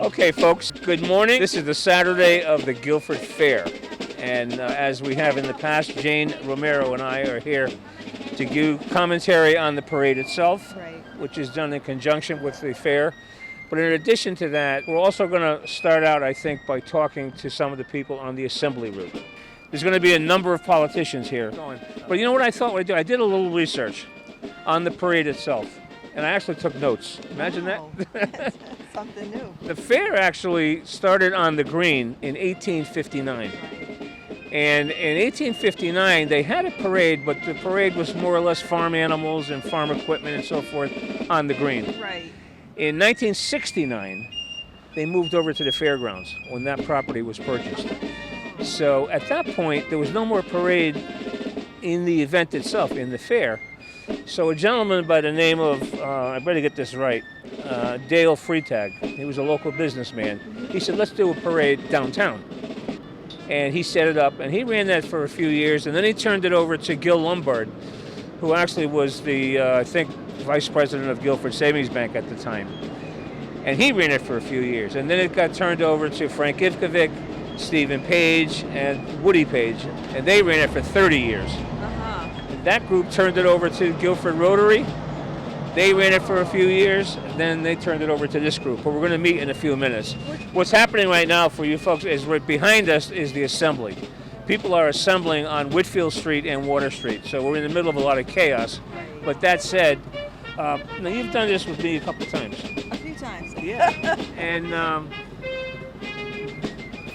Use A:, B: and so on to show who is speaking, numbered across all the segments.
A: Okay, folks, good morning. This is the Saturday of the Guilford Fair. And as we have in the past, Jane Romero and I are here to give commentary on the parade itself, which is done in conjunction with the fair. But in addition to that, we're also going to start out, I think, by talking to some of the people on the assembly route. There's going to be a number of politicians here. But you know what I thought I'd do? I did a little research on the parade itself. And I actually took notes. Imagine that.
B: Something new.
A: The fair actually started on the green in 1859. And in 1859, they had a parade, but the parade was more or less farm animals and farm equipment and so forth on the green.
B: Right.
A: In 1969, they moved over to the fairgrounds when that property was purchased. So at that point, there was no more parade in the event itself, in the fair. So a gentleman by the name of, I better get this right, Dale Freitag, he was a local businessman. He said, let's do a parade downtown. And he set it up, and he ran that for a few years, and then he turned it over to Gil Lombard, who actually was the, I think, vice president of Guilford Savings Bank at the time. And he ran it for a few years. And then it got turned over to Frank Ivkovic, Stephen Page, and Woody Page, and they ran it for 30 years. That group turned it over to Guilford Rotary. They ran it for a few years, and then they turned it over to this group. But we're going to meet in a few minutes. What's happening right now for you folks is right behind us is the assembly. People are assembling on Whitfield Street and Water Street, so we're in the middle of a lot of chaos. But that said, now you've done this with me a couple times.
B: A few times.
A: Yeah. And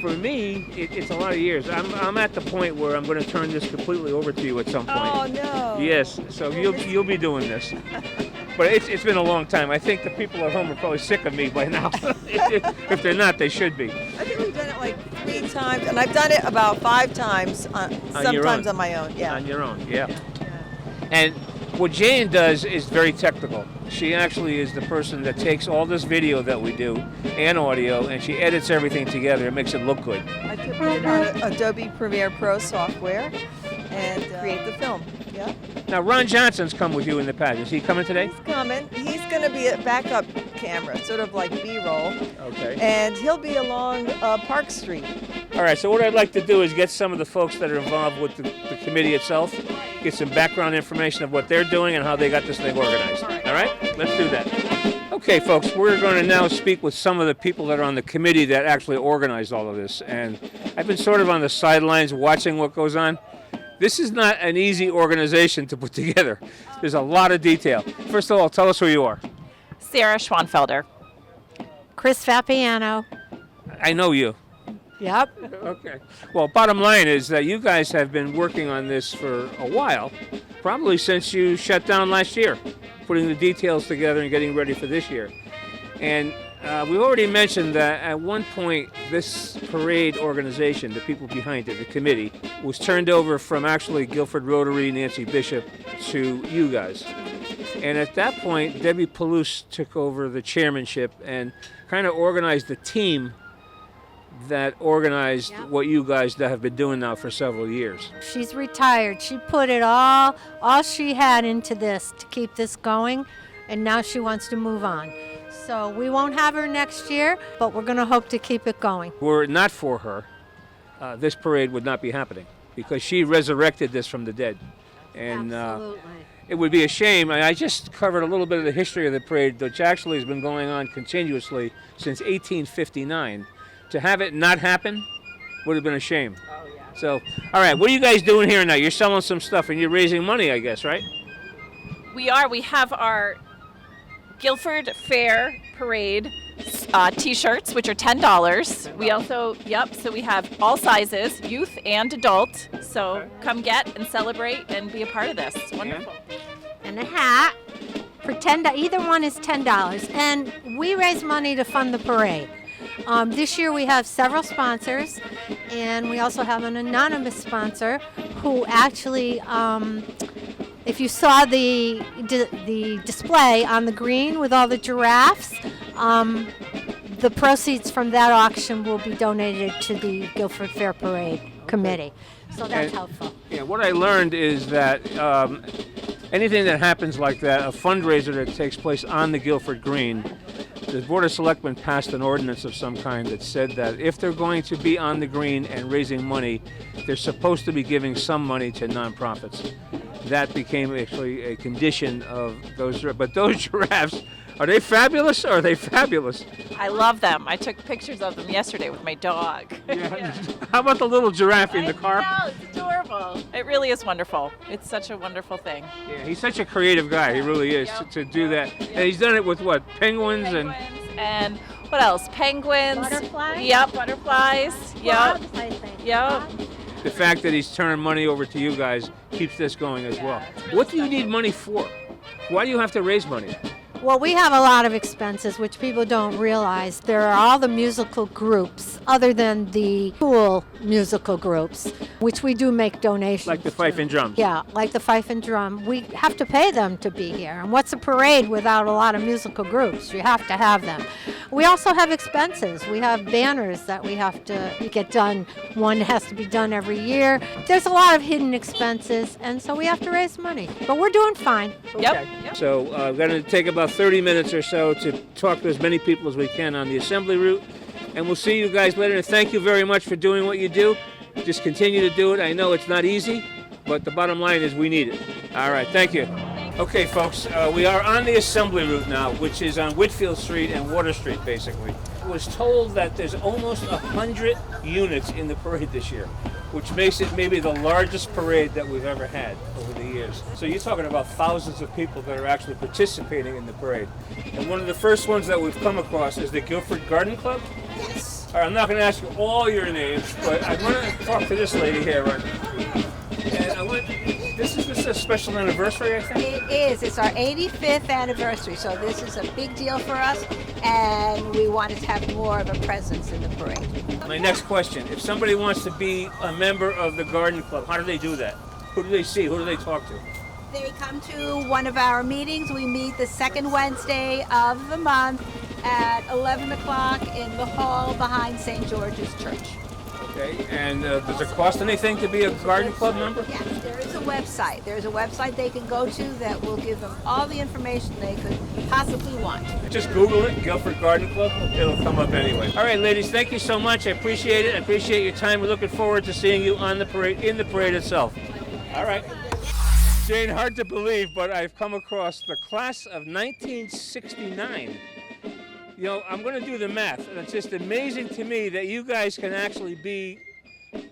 A: for me, it's a lot of years. I'm at the point where I'm going to turn this completely over to you at some point.
B: Oh, no.
A: Yes, so you'll be doing this. But it's been a long time. I think the people at home are probably sick of me by now. If they're not, they should be.
B: I think we've done it like 3 times, and I've done it about 5 times, sometimes on my own. Yeah.
A: On your own, yeah. And what Jane does is very technical. She actually is the person that takes all this video that we do and audio, and she edits everything together and makes it look good.
B: I put it on Adobe Premiere Pro software and create the film. Yeah.
A: Now, Ron Johnson's come with you in the past. Is he coming today?
B: He's coming. He's going to be a backup camera, sort of like B-roll.
A: Okay.
B: And he'll be along Park Street.
A: All right, so what I'd like to do is get some of the folks that are involved with the committee itself, get some background information of what they're doing and how they got this thing organized. All right? Let's do that. Okay, folks, we're going to now speak with some of the people that are on the committee that actually organized all of this. And I've been sort of on the sidelines watching what goes on. This is not an easy organization to put together. There's a lot of detail. First of all, tell us who you are.
C: Sarah Schwanfelder.
D: Chris Vapiano.
A: I know you.
D: Yep.
A: Okay. Well, bottom line is that you guys have been working on this for a while, probably since you shut down last year, putting the details together and getting ready for this year. And we've already mentioned that at one point this parade organization, the people behind it, the committee, was turned over from actually Guilford Rotary, Nancy Bishop, to you guys. And at that point, Debbie Palouse took over the chairmanship and kind of organized the team that organized what you guys have been doing now for several years.
D: She's retired. She put it all she had into this to keep this going, and now she wants to move on. So we won't have her next year, but we're going to hope to keep it going.
A: Were it not for her, this parade would not be happening because she resurrected this from the dead. And
D: Absolutely.
A: It would be a shame. I just covered a little bit of the history of the parade, which actually has been going on continuously since 1859. To have it not happen would have been a shame.
C: Oh, yeah.
A: So, all right, what are you guys doing here now? You're selling some stuff and you're raising money, I guess, right?
C: We are. We have our Guilford Fair Parade T-shirts, which are $10. We also, so we have all sizes, youth and adult. So come get and celebrate and be a part of this. It's wonderful.
D: And a hat for $10. Either one is $10. And we raise money to fund the parade. This year we have several sponsors, and we also have an anonymous sponsor who actually, if you saw the display on the green with all the giraffes, the proceeds from that auction will be donated to the Guilford Fair Parade Committee. So that's helpful.
A: Yeah, what I learned is that anything that happens like that, a fundraiser that takes place on the Guilford Green, the Board of Selectmen passed an ordinance of some kind that said that if they're going to be on the green and raising money, they're supposed to be giving some money to nonprofits. That became actually a condition of those. But those giraffes, are they fabulous or are they fabulous?
C: I love them. I took pictures of them yesterday with my dog.
A: Yeah. How about the little giraffe in the car?
C: No, it's adorable. It really is wonderful. It's such a wonderful thing.
A: Yeah, he's such a creative guy. He really is to do that. And he's done it with what? Penguins
C: and what else? Penguins.
D: Butterflies?
C: Yep, butterflies. Yep.
D: Frogs, I think.
C: Yep.
A: the fact that he's turning money over to you guys keeps this going as well. What do you need money for? Why do you have to raise money?
D: Well, we have a lot of expenses, which people don't realize. There are all the musical groups, other than the school musical groups, which we do make donations
A: Like the fife
D: to.
A: and drums?
D: Yeah, like the fife and drum. We have to pay them to be here. And what's a parade without a lot of musical groups? You have to have them. We also have expenses. We have banners that we have to get done. One has to be done every year. There's a lot of hidden expenses, and so we have to raise money. But we're doing fine.
C: Yep.
A: So we're going to take about 30 minutes or so to talk to as many people as we can on the assembly route. And we'll see you guys later. And thank you very much for doing what you do. Just continue to do it. I know it's not easy, but the bottom line is we need it. All right, thank you. Okay, folks, we are on the assembly route now, which is on Whitfield Street and Water Street, basically. I was told that there's almost 100 units in the parade this year, which makes it maybe the largest parade that we've ever had over the years. So you're talking about thousands of people that are actually participating in the parade. And one of the first ones that we've come across is the Guilford Garden Club. Yes. All right, I'm not going to ask you all your names, but I want to talk to this lady here. Right? And this is a special anniversary, I think?
E: It is. It's our 85th anniversary, so this is a big deal for us, and we wanted to have more of a presence in the parade.
A: My next question, if somebody wants to be a member of the Garden Club, how do they do that? Who do they see? Who do they talk to?
E: They come to one of our meetings. We meet the second Wednesday of the month at 11 o'clock in the hall behind St. George's Church.
A: Okay, and does it cost anything to be a Garden Club member?
E: Yes, there is a website. There's a website they can go to that will give them all the information they could possibly want.
A: Just Google it, Guilford Garden Club. It'll come up anyway. All right, ladies, thank you so much. I appreciate it. I appreciate your time. We're looking forward to seeing you on the parade, in the parade itself. All right. Jane, hard to believe, but I've come across the class of 1969. You know, I'm going to do the math, and it's just amazing to me that you guys can actually be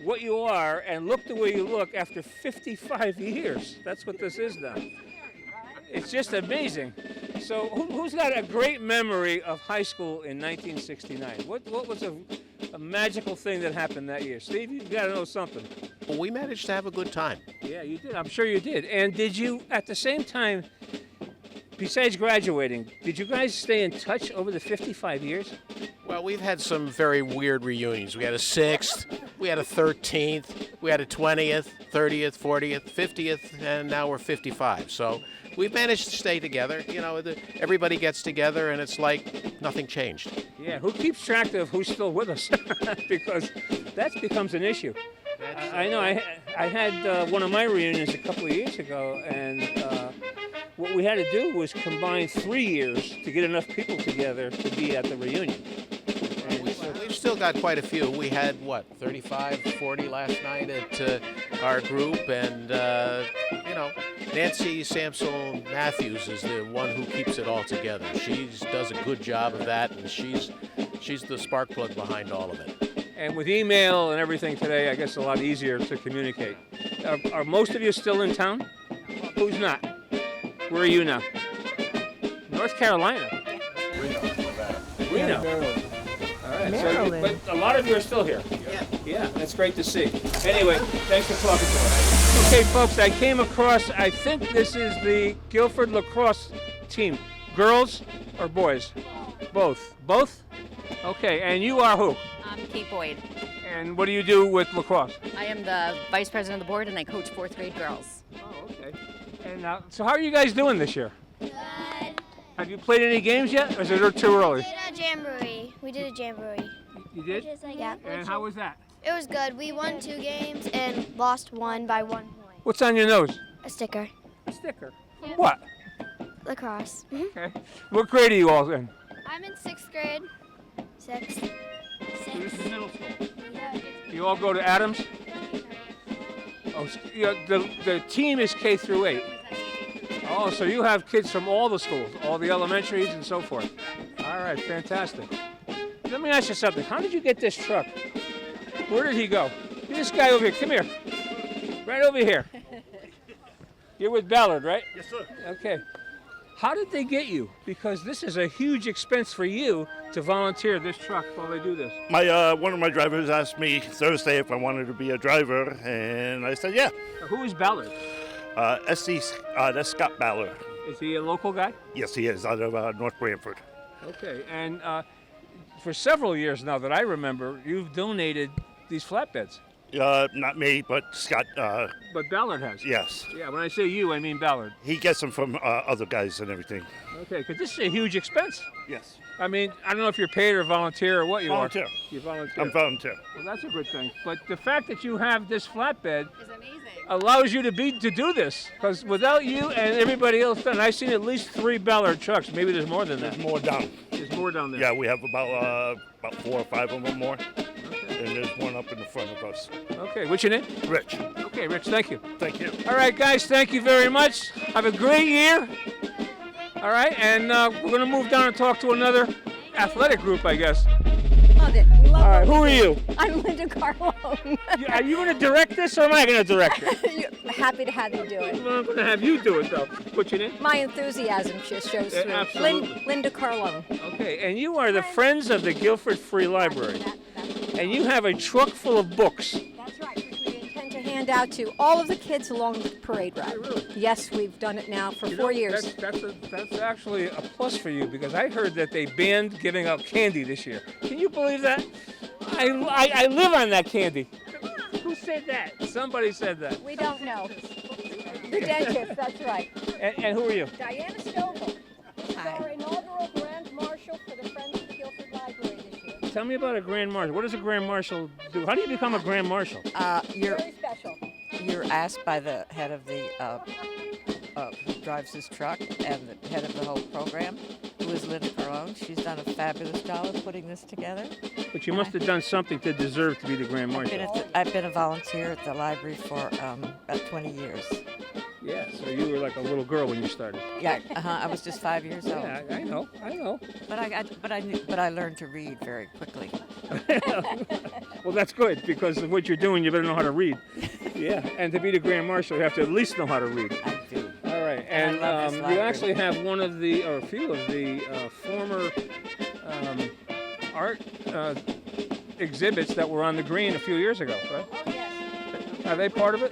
A: what you are and look the way you look after 55 years. That's what this is now. It's just amazing. So who's got a great memory of high school in 1969? What was a magical thing that happened that year? Steve, you've got to know something.
F: Well, we managed to have a good time.
A: Yeah, you did. I'm sure you did. And did you, at the same time, besides graduating, did you guys stay in touch over the 55 years?
F: Well, we've had some very weird reunions. We had a 6th, we had a 13th, we had a 20th, 30th, 40th, 50th, and now we're 55. So we've managed to stay together. You know, everybody gets together, and it's like nothing changed.
A: Yeah, who keeps track of who's still with us? Because that becomes an issue. I know. I had one of my reunions a couple of years ago, and what we had to do was combine 3 years to get enough people together to be at the reunion. And
F: We've still got quite a few. We had, 35, 40 last night at our group, and, Nancy Samsel Matthews is the one who keeps it all together. She does a good job of that, and she's the spark plug behind all of it.
A: And with email and everything today, I guess it's a lot easier to communicate. Are most of you still in town? Who's not? Where are you now? North Carolina. Reno.
B: Maryland.
A: All right.
B: Maryland.
A: But a lot of you are still here. Yeah, that's great to see. Anyway, thanks for talking to us. Okay, folks, I came across, I think this is the Guilford lacrosse team. Girls or boys? Both. Both? Okay, and you are who?
G: I'm Kate Boyd.
A: And what do you do with lacrosse?
G: I am the vice president of the board, and I coach 4th grade girls.
A: Oh, okay. And so how are you guys doing this year?
H: Good.
A: Have you played any games yet, or is it too early?
H: We did a jamboree.
A: You did?
H: Yeah.
A: And how was that?
H: It was good. We won 2 games and lost 1 by 1 point.
A: What's on your nose?
H: A sticker.
A: A sticker. What?
H: Lacrosse.
A: Okay. What grade are you all in?
H: I'm in 6th grade. 6th.
A: So this is middle school.
H: Yeah.
A: You all go to Adams? Oh, the team is K through 8. Oh, so you have kids from all the schools, all the elementaries and so forth. All right, fantastic. Let me ask you something. How did you get this truck? Where did he go? This guy over here. Come here. Right over here. You're with Ballard, right?
I: Yes, sir.
A: Okay. How did they get you? Because this is a huge expense for you to volunteer this truck while they do this.
I: One of my drivers asked me Thursday if I wanted to be a driver, and I said yeah.
A: Who is Ballard?
I: That's Scott Ballard.
A: Is he a local guy?
I: Yes, he is, out of North Branford.
A: Okay, and for several years now that I remember, you've donated these flatbeds.
I: Not me, but Scott.
A: But Ballard has.
I: Yes.
A: Yeah, when I say you, I mean Ballard.
I: He gets them from other guys and everything.
A: Okay, because this is a huge expense.
I: Yes.
A: I mean, I don't know if you're paid or volunteer or what you
I: Volunteer.
A: are. You volunteer.
I: I'm volunteer.
A: Well, that's a good thing. But the fact that you have this flatbed
G: Is amazing.
A: allows you to do this. Because without you and everybody else done, I've seen at least 3 Ballard trucks. Maybe there's more than that.
I: There's more down.
A: There's more down there.
I: Yeah, we have about 4 or 5 of them more. And there's one up in the front of us.
A: Okay, what's your name?
I: Rich.
A: Okay, Rich, thank you.
I: Thank you.
A: All right, guys, thank you very much. Have a great year. All right, and we're going to move down and talk to another athletic group, I guess.
J: Love it. Love
A: All right,
J: what
A: who
J: we
A: are
J: do.
A: you?
J: I'm Linda Carlone.
A: Are you going to direct this or am I going to direct it?
J: Happy to have you do it.
A: Well, I'm going to have you do it, though. What's your name?
J: My enthusiasm just shows
A: Yeah,
J: through.
A: absolutely.
J: Linda Carlone.
A: Okay, and you are the Friends of the Guilford Free Library. And you have a truck full of books.
J: That's right, which we intend to hand out to all of the kids along the parade route.
A: Really?
J: Yes, we've done it now for
A: You
J: 4
A: know,
J: years.
A: That's actually a plus for you because I heard that they banned giving out candy this year. Can you believe that? I live on that candy. Who said that? Somebody said that.
J: We don't know. The dentist, that's right.
A: And who are you?
J: Diana Stovall.
B: Hi.
J: Our inaugural Grand Marshal for the Friends of the Guilford Library this year.
A: Tell me about a Grand Marshal. What does a Grand Marshal do? How do you become a Grand Marshal?
J: Very special.
B: You're asked by the head of the who drives this truck and the head of the whole program, who is Linda Carlone. She's done a fabulous job of putting this together.
A: But you must have done something to deserve to be the Grand Marshal.
B: I've been a volunteer at the library for about 20 years.
A: Yeah, so you were like a little girl when you started.
B: Yeah, I was just 5 years old.
A: Yeah, I know.
B: But I learned to read very quickly.
A: Well, that's good because of what you're doing. You better know how to read. Yeah, and to be the Grand Marshal, you have to at least know how to read.
B: I do.
A: All right,
B: And I love this
A: you
B: library.
A: actually have one of the, or a few of the former art exhibits that were on the green a few years ago, right?
J: Oh, yes.
A: Are they part of it?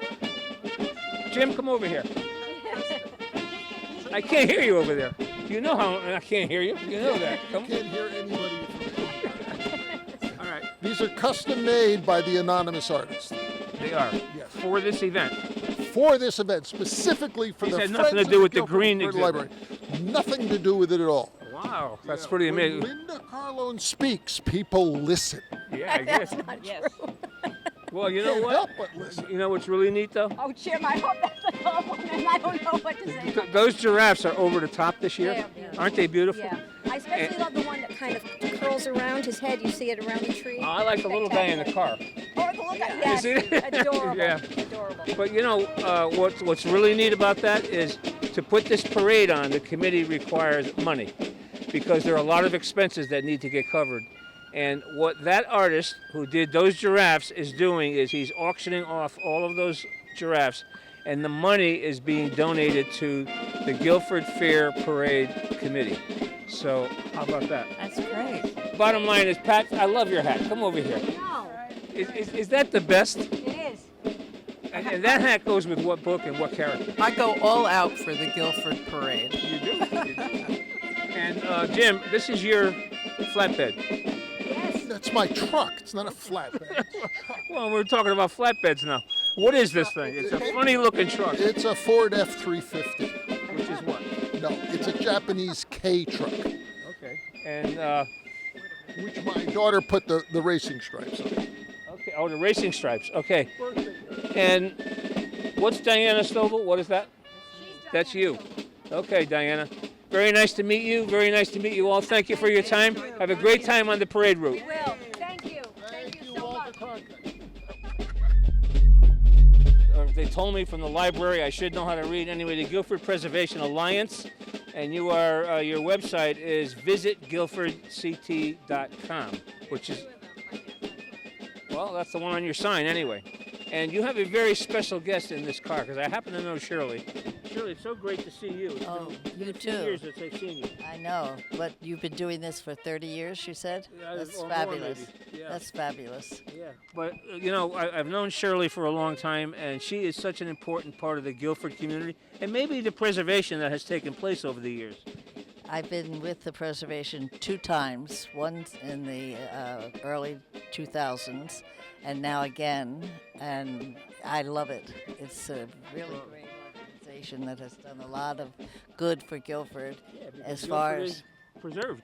A: Jim, come over here. I can't hear you over there. You know how I can't hear you. You know that. Come.
K: Can't hear anybody.
A: All right,
K: These are custom made by the anonymous artist
A: they are
K: Yes.
A: for this event.
K: for this event, specifically for
A: These
K: the
A: had
K: Friends
A: nothing to
K: of
A: do with the
K: Guilford
A: green
K: Library.
A: exhibit.
K: Nothing to do with it at all.
A: Wow, that's
K: Yeah,
A: pretty
K: when
A: amazing.
K: Linda Carlone speaks, people listen.
A: Yeah, I guess.
C: Yes.
A: Well, you know
K: Can't
A: what?
K: help but listen.
A: You know what's really neat though?
J: Oh, Jim, I hope that's the one, and I don't know what to say.
A: Those giraffes are over the top this year.
J: They are beautiful.
A: Aren't they beautiful?
J: Yeah. I especially love the one that kind of curls around his head. You see it around the tree.
A: Oh, I like the little guy in the car.
J: Oh, the little guy. Yes.
A: see it?
J: Adorable.
A: Yeah.
J: Adorable.
A: But you know, what's really neat about that is to put this parade on, the committee requires money because there are a lot of expenses that need to get covered. And what that artist who did those giraffes is doing is he's auctioning off all of those giraffes and the money is being donated to the Guilford Fair Parade Committee. So how about that?
B: That's great.
A: Bottom line is, Pat, I love your hat. Come over here.
J: No,
A: Is that the best?
J: it is.
A: And that hat goes with what book and what character?
B: I go all out for the Guilford Parade.
A: You do. You do. And Jim, this is your flatbed.
K: That's my truck. It's not a flatbed.
A: Well, we're talking about flatbeds now. What is this thing? It's a funny looking truck.
K: It's a Ford F-350.
A: Which is what?
K: No, it's a Japanese K truck,
A: Okay. And
K: which my daughter put the racing stripes on.
A: okay. Oh, the racing stripes. Okay. And what's Diana Stovall? What is that? That's you. Okay, Diana. Very nice to meet you. Very nice to meet you all. Thank you for your time. Have a great time on the parade route.
J: Will, thank you. Thank you so much.
A: They told me from the library I should know how to read. Anyway, the Guilford Preservation Alliance, and you are your website is visitguilfordct.com, which is, well, that's the one on your sign anyway. And you have a very special guest in this car because I happen to know Shirley. Shirley, it's so great to see you. It's been a few years since I've seen you.
B: I know, but you've been doing this for 30 years, you said? That's fabulous.
A: Yeah.
B: That's fabulous.
A: Yeah. But, I've known Shirley for a long time, and she is such an important part of the Guilford community and maybe the preservation that has taken place over the years.
B: I've been with the preservation 2 times, once in the early 2000s and now again, and I love it. It's a really great organization that has done a lot of good for Guilford as far
A: Guilford
B: as
A: is preserved.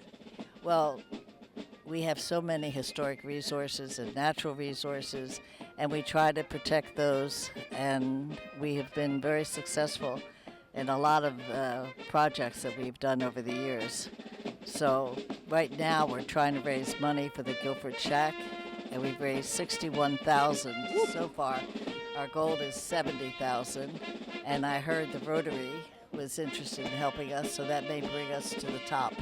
B: Well, we have so many historic resources and natural resources, and we try to protect those, and we have been very successful in a lot of projects that we've done over the years. So right now we're trying to raise money for the Guilford Shack, and we've raised $61,000 so far. Our goal is $70,000, and I heard the Rotary was interested in helping us, so that may bring us to the top.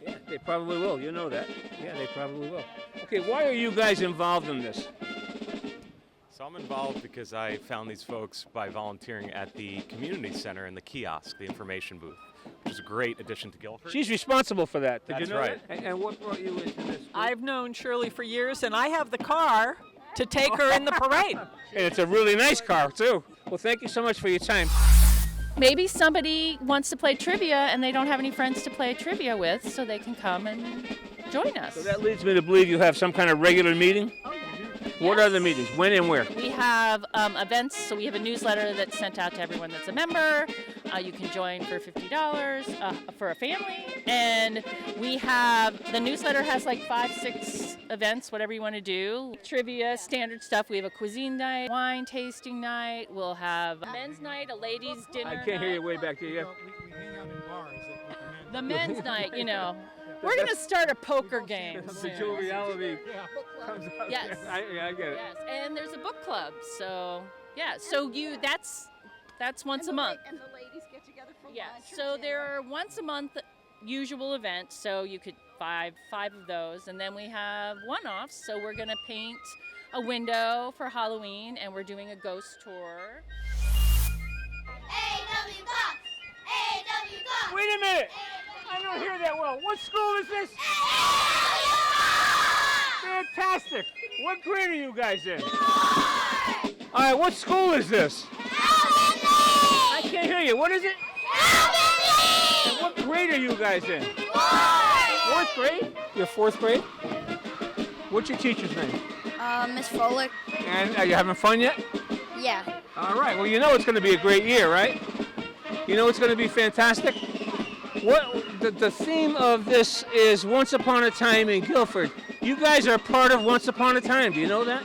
A: Yeah, they probably will. You know that. Yeah, they probably will. Okay, why are you guys involved in this?
L: So I'm involved because I found these folks by volunteering at the community center in the kiosk, the information booth, which is a great addition to Guilford.
A: She's responsible for that. Did
L: That's
A: you know
L: right.
A: that? And what brought you into this?
M: I've known Shirley for years, and I have the car to take her in the parade.
A: And it's a really nice car, too. Well, thank you so much for your time.
C: Maybe somebody wants to play trivia and they don't have any friends to play trivia with, so they can come and join us.
A: So that leads me to believe you have some kind of regular meeting? What are the meetings? When and where?
C: We have events, so we have a newsletter that's sent out to everyone that's a member. You can join for $50 for a family. And we have, the newsletter has like 5-6 events, whatever you want to do. Trivia, standard stuff. We have a cuisine night, wine tasting night. We'll have a men's night, a ladies' dinner
A: I can't hear you way back there. Yeah.
C: The men's night, We're going to start a poker game soon.
A: Virtual reality comes out.
C: Yes.
A: I get it.
C: Yes, and there's a book club, so that's once a month.
J: And the ladies get together for
C: Yeah,
J: lunch.
C: so there are once a month usual events, so you could five of those, and then we have one-offs. So we're gonna paint a window for Halloween, and we're doing a ghost tour.
H: A.W. Cox! A.W. Cox!
A: Wait a minute! I don't hear that well. What school is this? Fantastic! What grade are you guys in? All right, what school is this? I can't hear you. What is it? And what grade are you guys in? 4th grade? You're 4th grade? What's your teacher's name?
H: Miss Froelich.
A: And are you having fun yet?
H: Yeah.
A: All right. Well, you know it's going to be a great year, right? You know it's going to be fantastic. What the theme of this is Once Upon a Time in Guilford. You guys are part of Once Upon a Time. Do you know that?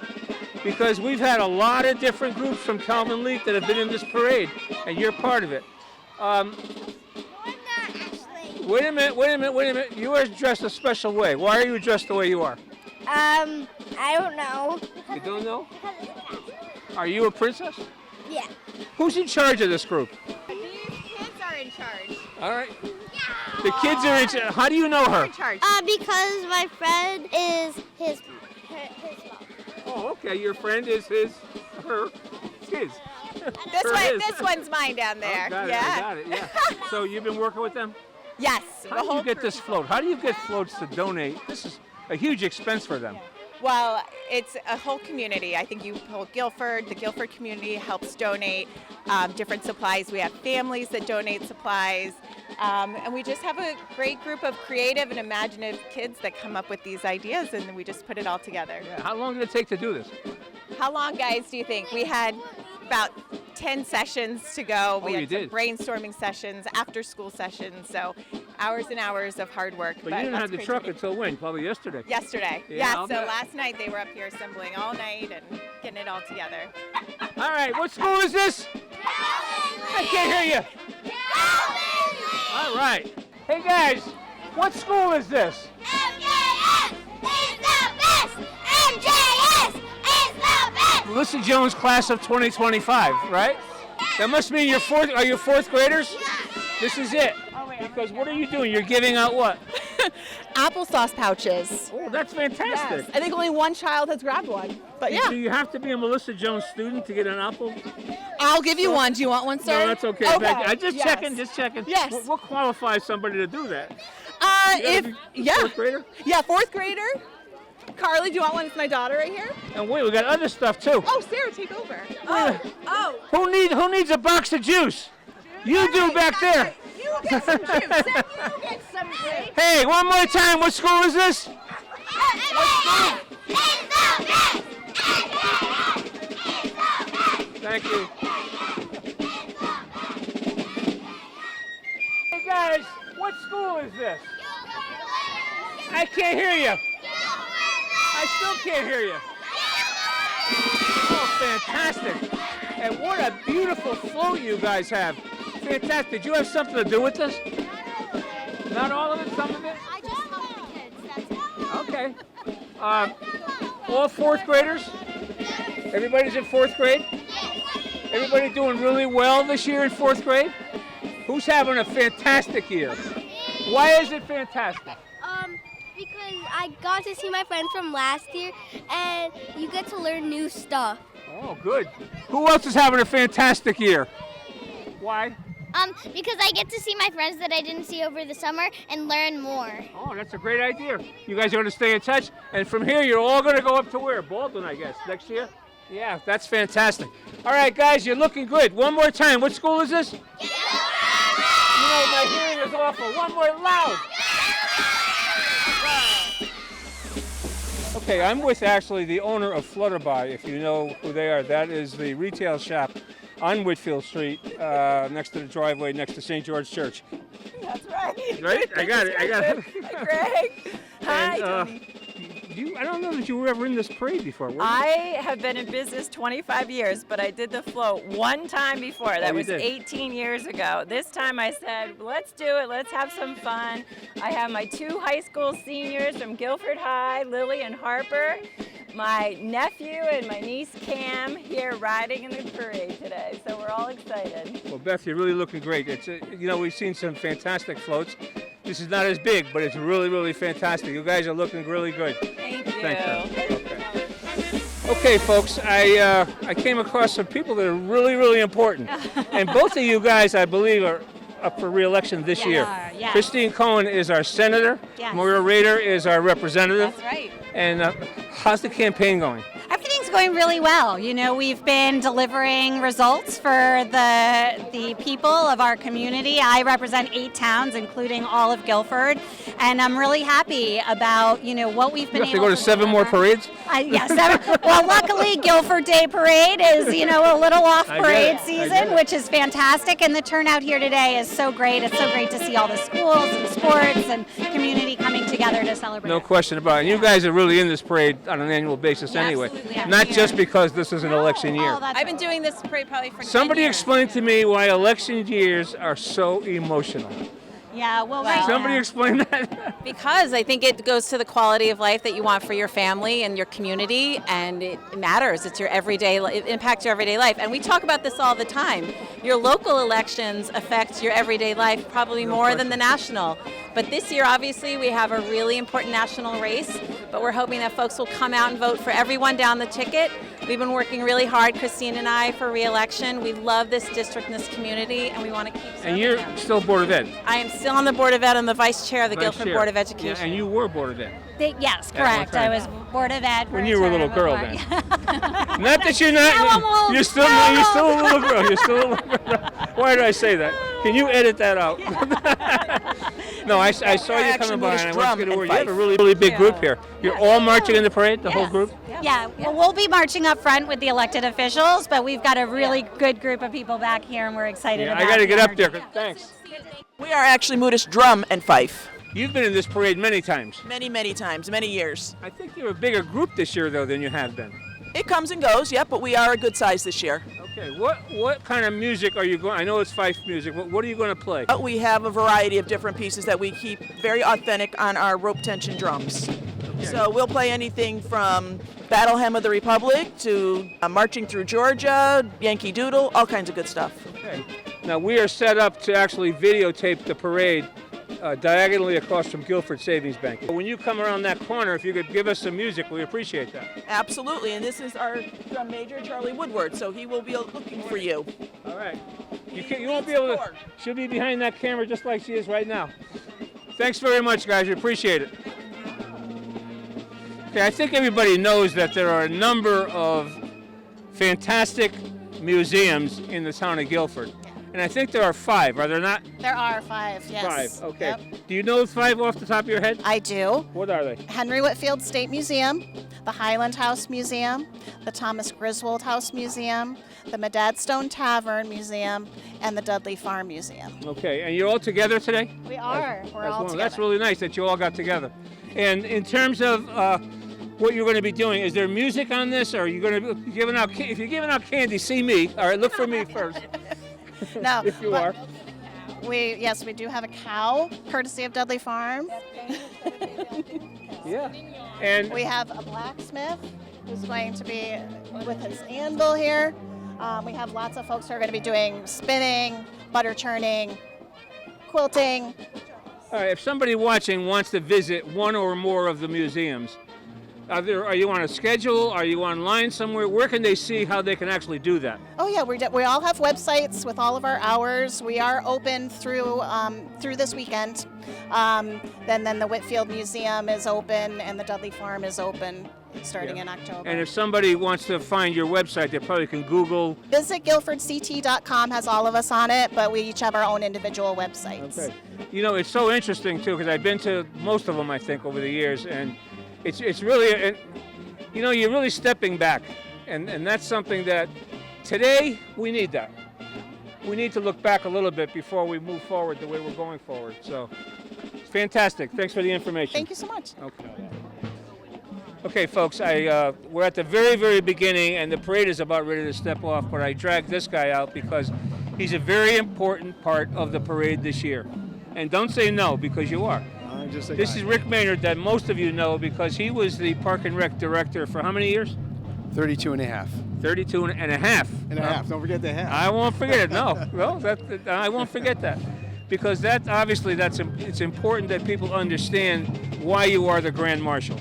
A: Because we've had a lot of different groups from Calvin Leak that have been in this parade, and you're part of it. Wait a minute. You are dressed a special way. Why are you dressed the way you are?
H: I don't know.
A: You don't know? Are you a princess?
H: Yeah.
A: Who's in charge of this group?
J: These kids are in charge.
A: All right. The kids are in charge. How do you know her?
H: Because my friend is his mom.
A: Oh, okay. Your friend is his
J: This one's mine down there.
A: I got it. Yeah. So you've been working with them?
J: Yes.
A: How do you get this float? How do you get floats to donate? This is a huge expense for them.
N: Well, it's a whole community. I think the Guilford community helps donate different supplies. We have families that donate supplies. And we just have a great group of creative and imaginative kids that come up with these ideas, and we just put it all together.
A: Yeah. How long did it take to do this?
N: How long, guys, do you think? We had about 10 sessions to go. We had some brainstorming sessions, after-school sessions, so hours and hours of hard work.
A: But you didn't have the truck until when? Probably yesterday.
N: Yesterday.
A: Yeah,
N: so last night they were up here assembling all night and getting it all together.
A: All right, what school is this? I can't hear you. All right. Hey guys, what school is this?
H: MJS is the best! MJS is the best!
A: Melissa Jones class of 2025, right? That must mean you're fourth. Are you fourth graders? This is it. Because what are you doing? You're giving out what?
O: Applesauce pouches.
A: Oh, that's fantastic.
O: Yes. I think only one child has grabbed one. But yeah.
A: Do you have to be a Melissa Jones student to get an apple?
O: I'll give you one. Do you want one, sir?
A: No, that's okay. I'm just checking.
O: Yes.
A: What qualifies somebody to do that?
O: Fourth
A: grader?
O: Yeah, fourth grader. Carly, do you want one? It's my daughter right here.
A: And wait, we got other stuff too.
O: Oh, Sarah, take over.
A: Who needs a box of juice? You do back there.
J: You get some juice, and you get some grapes.
A: Hey, one more time. What school is this? Thank you. Hey guys, what school is this? I can't hear you. I still can't hear you. Oh, fantastic. And what a beautiful float you guys have. Fantastic. Did you have something to do with this? Not all of it, some of it?
H: I just help the kids, that's it.
A: Okay. All fourth graders? Everybody's in fourth grade? Everybody doing really well this year in fourth grade? Who's having a fantastic year? Why is it fantastic?
H: Because I got to see my friends from last year, and you get to learn new stuff.
A: Oh, good. Who else is having a fantastic year? Why?
H: Because I get to see my friends that I didn't see over the summer and learn more.
A: Oh, that's a great idea. You guys are going to stay in touch, and from here you're all going to go up to where? Baldwin, I guess, next year? Yeah, that's fantastic. All right, guys, you're looking good. One more time. What school is this? You know, my hearing is awful. One more loud. Okay, I'm with actually the owner of Flutterby, if you know who they are. That is the retail shop on Whitfield Street, next to the driveway, next to St. George Church.
O: That's right.
A: Right? I got it.
O: Hi, Greg. Hi, Tony.
A: I don't know that you were ever in this parade before.
M: I have been in business 25 years, but I did the float one time before. That was
A: did.
M: 18 years ago. This time I said, let's do it. Let's have some fun. I have my two high school seniors from Guilford High, Lily and Harper, my nephew and my niece Cam here riding in the parade today. So we're all excited.
A: Well, Beth, you're really looking great. It's we've seen some fantastic floats. This is not as big, but it's really, really fantastic. You guys are looking really good.
M: Thank you.
A: Okay, folks, I came across some people that are really, really important. And both of you guys, I believe, are up for re-election this year.
G: Yes.
A: Christine Cohen is our senator.
G: Yes.
A: Maria Rader is our representative.
G: That's right.
A: And how's the campaign going?
G: Everything's going really well. You know, we've been delivering results for the people of our community. I represent 8 towns, including all of Guilford, and I'm really happy about, what we've been able to
A: You have to go to 7 more parades?
G: Yeah, 7. Well, luckily, Guilford Day Parade is, a little off parade season, which is fantastic, and the turnout here today is so great. It's so great to see all the schools and sports and community coming together to celebrate.
A: No question about it. And you guys are really in this parade on an annual basis anyway. Not just because this is an election year.
O: I've been doing this parade probably for 10
A: Somebody
O: years.
A: explain to me why election years are so emotional.
G: Yeah, well,
A: Somebody explain that.
O: Because I think it goes to the quality of life that you want for your family and your community, and it matters. It's your everyday, it impacts your everyday life. And we talk about this all the time. Your local elections affect your everyday life probably more than the national. But this year, obviously, we have a really important national race, but we're hoping that folks will come out and vote for everyone down the ticket. We've been working really hard, Christine and I, for re-election. We love this district and this community, and we want to keep serving
A: And you're
O: them.
A: still Board of Ed.
O: I am still on the Board of Ed. I'm the vice chair of the
A: Vice
O: Guilford
A: chair.
O: Board of Education.
A: Yeah, and you were Board of Ed.
G: Yes,
A: At one
G: correct. I
A: time.
G: was Board of Ed.
A: When you were a little girl then. Not that you're not.
G: Now I'm old.
A: You're still a little girl. You're still a little girl. Why did I say that? Can you edit that out? No, I saw you coming by and I wanted to get a word. You have a really, really big group here. You're all marching in the parade, the whole group?
G: Yeah, well, we'll be marching up front with the elected officials, but we've got a really good group of people back here, and we're excited
A: Yeah,
G: about
A: I got to
G: the
A: get up
G: energy.
A: there. Thanks.
P: We are actually Moodish Drum and Fife.
A: You've been in this parade many times.
P: Many, many times, many years.
A: I think you're a bigger group this year, though, than you have been.
P: It comes and goes, yep, but we are a good size this year.
A: Okay, what kind of music are you going? I know it's Fife music. What are you going to play?
P: We have a variety of different pieces that we keep very authentic on our rope tension drums.
A: Okay.
P: So we'll play anything from Battle Hymn of the Republic to Marching Through Georgia, Yankee Doodle, all kinds of good stuff.
A: Okay. Now we are set up to actually videotape the parade diagonally across from Guilford Savings Bank. When you come around that corner, if you could give us some music, we appreciate that.
P: Absolutely, and this is our drum major, Charlie Woodward, so he will be looking for you.
A: All right. You won't be able to. She'll be behind that camera just like she is right now. Thanks very much, guys. We appreciate it. Okay, I think everybody knows that there are a number of fantastic museums in the town of Guilford. And I think there are 5, are there not?
Q: There are 5, yes.
A: 5, okay.
Q: Yep.
A: Do you know 5 off the top of your head?
Q: I do.
A: What are they?
Q: Henry Whitfield State Museum, the Highland House Museum, the Thomas Griswold House Museum, the Medadstone Tavern Museum, and the Dudley Farm Museum.
A: Okay, and you're all together today?
Q: We are. We're all together.
A: That's really nice that you all got together. And in terms of what you're going to be doing, is there music on this, or are you going to be giving out? If you're giving out candy, see me. All right, look for me first.
Q: No,
A: if you are.
Q: We do have a cow, courtesy of Dudley Farm.
A: Yeah. And
Q: we have a blacksmith who's going to be with his anvil here. We have lots of folks who are going to be doing spinning, butter churning, quilting.
A: All right, if somebody watching wants to visit one or more of the museums, are you on a schedule? Are you online somewhere? Where can they see how they can actually do that?
Q: Oh yeah, we all have websites with all of our hours. We are open through this weekend. Then the Whitfield Museum is open and the Dudley Farm is open starting in October.
A: And if somebody wants to find your website, they probably can Google.
Q: Visit GuilfordCT.com has all of us on it, but we each have our own individual websites.
A: Okay. You know, it's so interesting too because I've been to most of them, I think, over the years, and it's really, you know, you're really stepping back, and that's something that today we need that. We need to look back a little bit before we move forward the way we're going forward. So, it's fantastic. Thanks for the information.
Q: Thank you so much.
A: Okay. Okay, folks, we're at the very, very beginning, and the parade is about ready to step off, but I dragged this guy out because he's a very important part of the parade this year. And don't say no, because you are. This is Rick Maynard that most of you know because he was the Park and Rec director for how many years?
R: 32 and a half.
A: 32 and a half.
R: And a half. Don't forget the half.
A: I won't forget it. No, well, I won't forget that, because that obviously it's important that people understand why you are the Grand Marshal,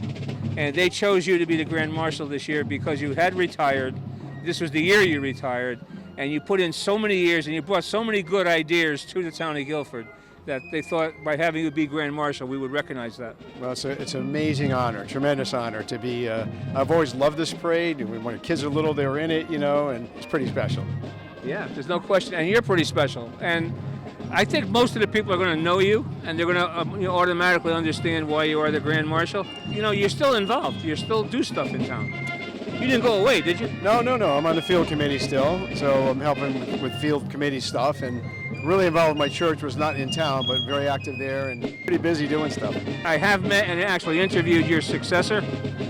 A: and they chose you to be the Grand Marshal this year because you had retired. This was the year you retired, and you put in so many years and you brought so many good ideas to the town of Guilford that they thought by having you be Grand Marshal, we would recognize that.
R: Well, it's an amazing honor, tremendous honor to be. I've always loved this parade. When the kids were little, they were in it, you know, and it's pretty special.
A: Yeah, there's no question, and you're pretty special. And I think most of the people are going to know you, and they're going to automatically understand why you are the Grand Marshal. You know, you're still involved. You still do stuff in town. You didn't go away, did you?
R: No. I'm on the field committee still, so I'm helping with field committee stuff, and really involved with my church. Was not in town, but very active there and pretty busy doing stuff.
A: I have met and actually interviewed your successor,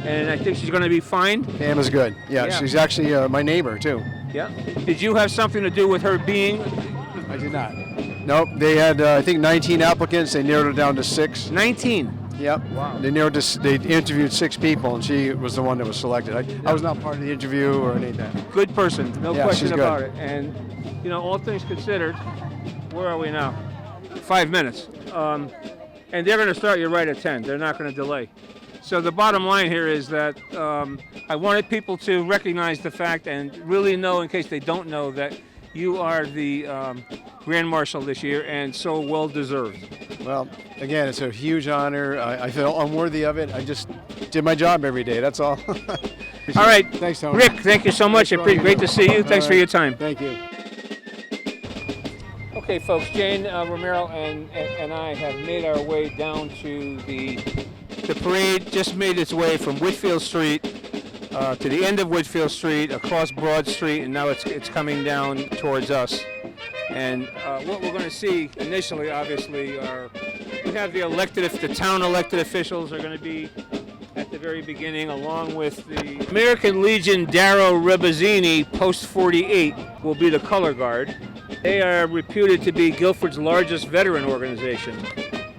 A: and I think she's going to be fine.
R: Pam is good. Yeah. She's actually my neighbor, too.
A: Yeah. Did you have something to do with her being?
R: I did not. Nope. They had, I think, 19 applicants. They narrowed it down to 6.
A: 19?
R: Yep. Wow. They interviewed 6 people, and she was the one that was selected. I was not part of the interview or anything.
A: Good person, no
R: yeah,
A: question
R: she's
A: about
R: good.
A: it. And, you know, all things considered, where are we now? 5 minutes. And they're going to start you right at 10. They're not going to delay. So the bottom line here is that I wanted people to recognize the fact and really know, in case they don't know, that you are the Grand Marshal this year, and so well deserved.
R: Well, again, it's a huge honor. I feel unworthy of it. I just did my job every day. That's all.
A: All right.
R: Thanks, Tony.
A: Rick, thank you so much. Great to see you. Thanks for your time.
R: Thank you.
A: Okay, folks, Jane Romero and I have made our way down to the parade. Just made its way from Whitfield Street to the end of Whitfield Street, across Broad Street, and now it's coming down towards us. And what we're going to see initially, obviously, we have the town elected officials are going to be at the the very beginning, along with the American Legion Darrow Rebazzini Post 48 will be the color guard. They are reputed to be Guilford's largest veteran organization.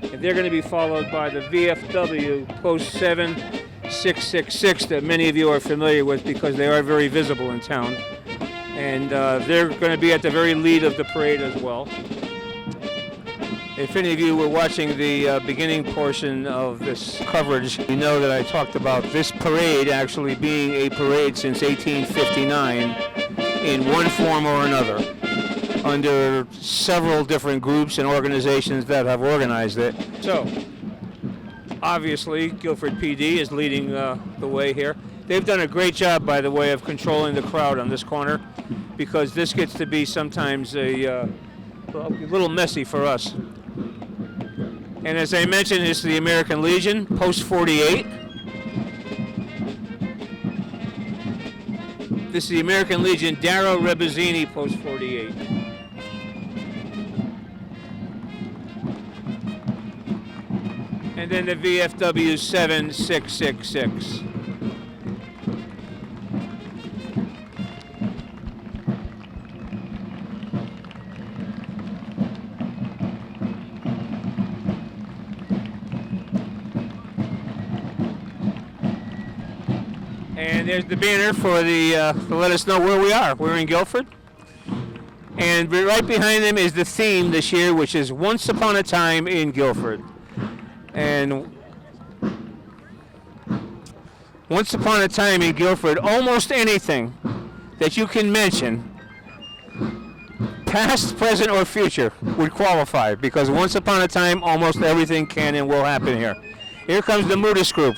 A: And they're going to be followed by the VFW Post 7666 that many of you are familiar with because they are very visible in town. And they're going to be at the very lead of the parade as well. If any of you were watching the beginning portion of this coverage, you know that I talked about this parade actually being a parade since 1859 in one form or another, under several different groups and organizations that have organized it. So, obviously, Guilford PD is leading the way here. They've done a great job, by the way, of controlling the crowd on this corner, because this gets to be sometimes a little messy for us. And as I mentioned, it's the American Legion, Post 48. This is the American Legion Darrow Rebazzini, Post 48. And then the VFW 7666. And there's the banner for the to let us know where we are. We're in Guilford. And right behind them is the theme this year, which is Once Upon a Time in Guilford. And once upon a time in Guilford, almost anything that you can mention, past, present, or future, would qualify, because once upon a time, almost everything can and will happen here. Here comes the Moodis group.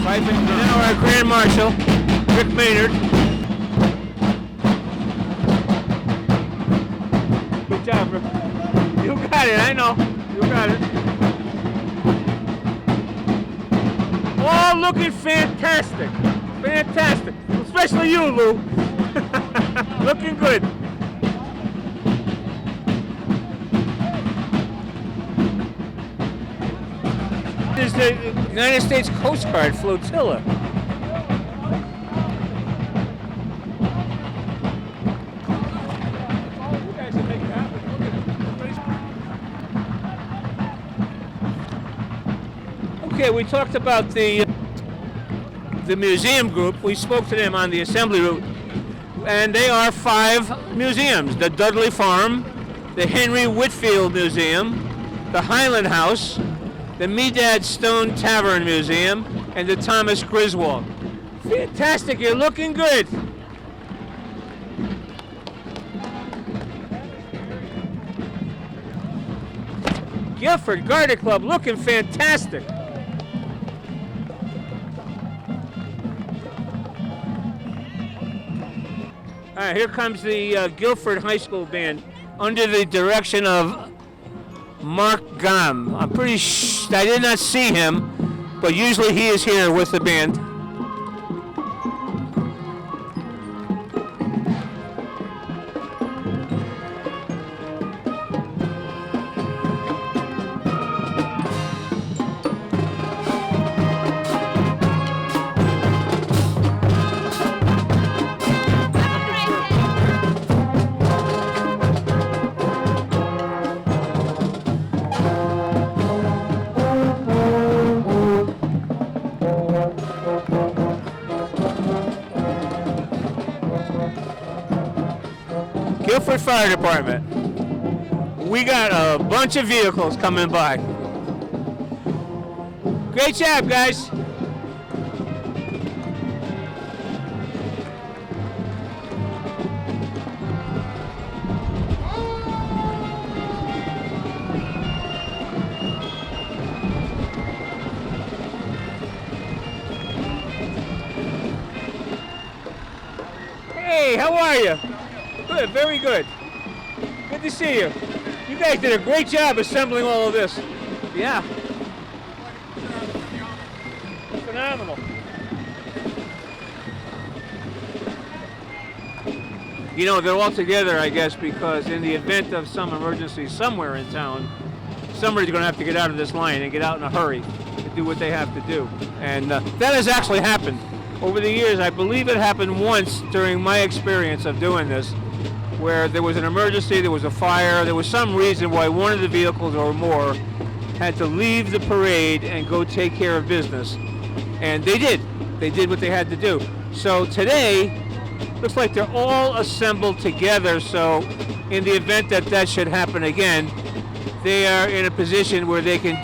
A: And now our Grand Marshal, Rick Maynard. Good job, Rick. You got it, I know. You got it. All looking fantastic. Fantastic. Especially you, Lou. Looking good. This is the United States Coast Guard flotilla. Okay, we talked about the museum group. We spoke to them on the assembly route, and they are 5 museums: the Dudley Farm, the Henry Whitfield Museum, the Highland House, the Medad Stone Tavern Museum, and the Thomas Griswold. Fantastic, you're looking good. Guilford Garden Club looking fantastic. All right, here comes the Guilford High School Band under the direction of Mark Gam. I'm pretty I did not see him, but usually he is here with the band. Guilford Fire Department. We got a bunch of vehicles coming by. Great job, guys. Hey, how are you? Good, very good. Good to see you. You guys did a great job assembling all of this. Yeah. Phenomenal. You know, they're all together, I guess, because in the event of some emergency somewhere in town, somebody's going to have to get out of this line and get out in a hurry to do what they have to do. And that has actually happened. Over the years, I believe it happened once during my experience of doing this, where there was an emergency, there was a fire, there was some reason why one of the vehicles or more had to leave the parade and go take care of business. And they did. They did what they had to do. So today, looks like they're all assembled together, so in the event that that should happen again, they are in a position where they can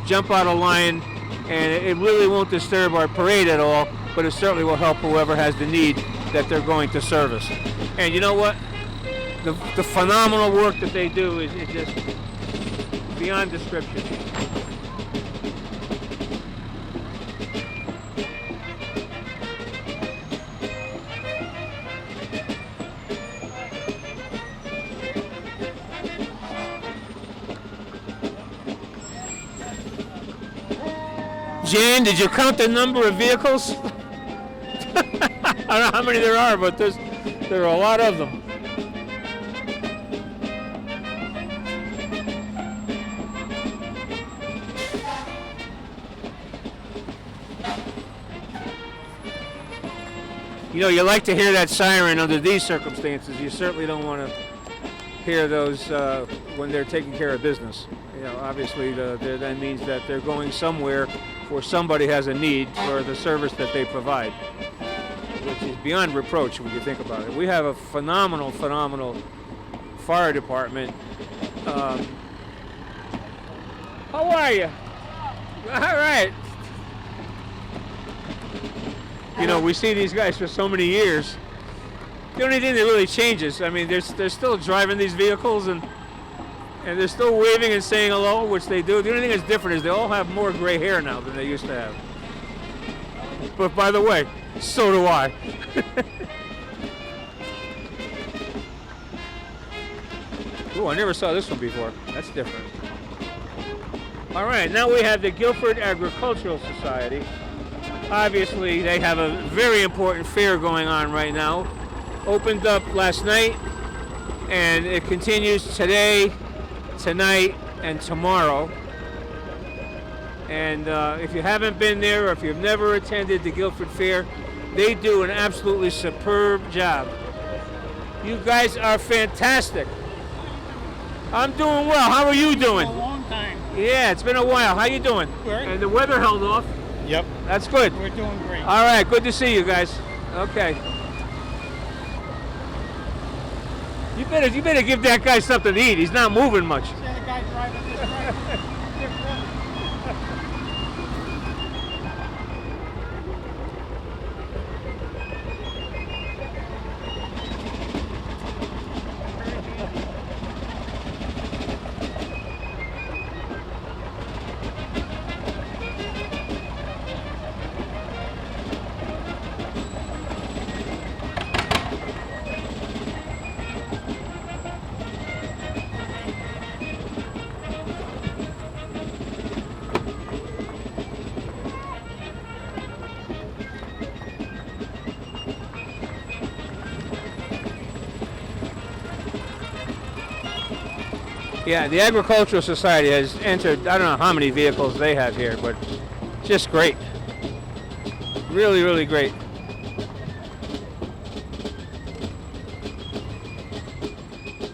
A: jump out of line, and it really won't disturb our parade at all, but it certainly will help whoever has the need that they're going to service. And you know what? The phenomenal work that they do is just beyond description. Jan, did you count the number of vehicles? I don't know how many there are, but there are a lot of them. You know, you like to hear that siren under these circumstances. You certainly don't want to hear those when they're taking care of business. You know, obviously that means that they're going somewhere where somebody has a need for the service that they provide, which is beyond reproach when you think about it. We have a phenomenal fire department. How are you? All right. You know, we see these guys for so many years. The only thing that really changes, I mean, they're still driving these vehicles and they're still waving and saying hello, which they do. The only thing that's different is they all have more gray hair now than they used to have. But by the way, so do I. Ooh, I never saw this one before. That's different. All right, now we have the Guilford Agricultural Society. Obviously, they have a very important fair going on right now. Opened up last night, and it continues today, tonight, and tomorrow. And if you haven't been there, or if you've never attended the Guilford Fair, they do an absolutely superb job. You guys are fantastic. I'm doing well. How are you doing?
S: A long time.
A: Yeah, it's been a while. How you doing?
S: Good.
A: And the weather held off.
S: Yep.
A: That's good.
S: We're doing great.
A: All right, good to see you guys. Okay. You better give that guy something to eat. He's not moving much.
S: The guy driving this right.
A: Yeah, the Agricultural Society has entered, I don't know how many vehicles they have here, but just great. Really, really great.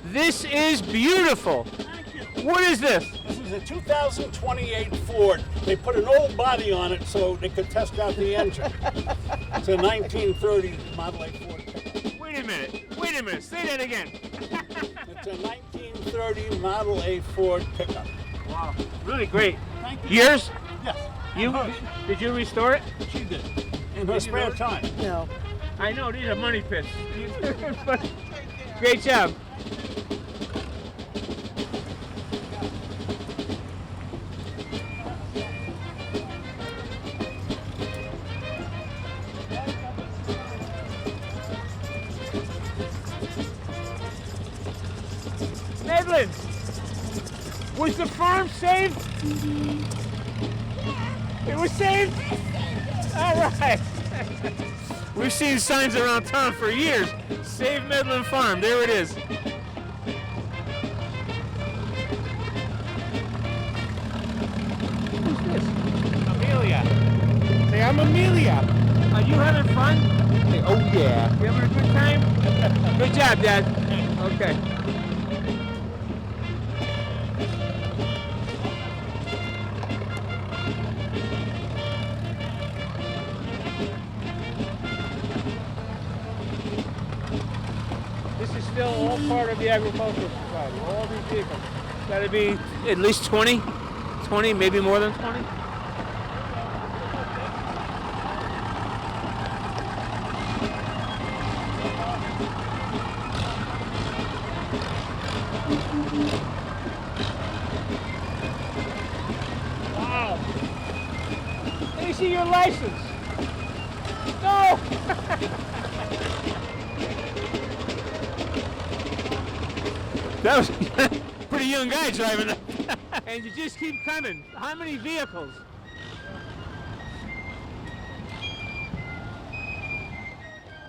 A: This is beautiful. What is this?
T: This is a 2028 Ford. They put an old body on it so they could test out the engine. It's a 1930 Model A Ford pickup.
A: Wait a minute. Say that again.
T: It's a 1930 Model A Ford pickup.
A: Wow. Really great.
T: Thank you.
A: Yours?
T: Yes.
A: Did you restore it?
T: She did. In her spare time.
B: No.
A: I know, these are money pits. But great job. Edlin, was the farm saved? It was saved? All right. We've seen signs around town for years. Save Medlin Farm. There it is. Who's this? Amelia. Say, I'm Amelia. Are you having fun? Say, oh yeah. You having a good time? Good job, Dad. Okay. This is still all part of the agricultural society. All these vehicles. Got to be at least 20, maybe more than 20. Wow. Let me see your license. No! That was a pretty young guy driving that. And you just keep coming. How many vehicles?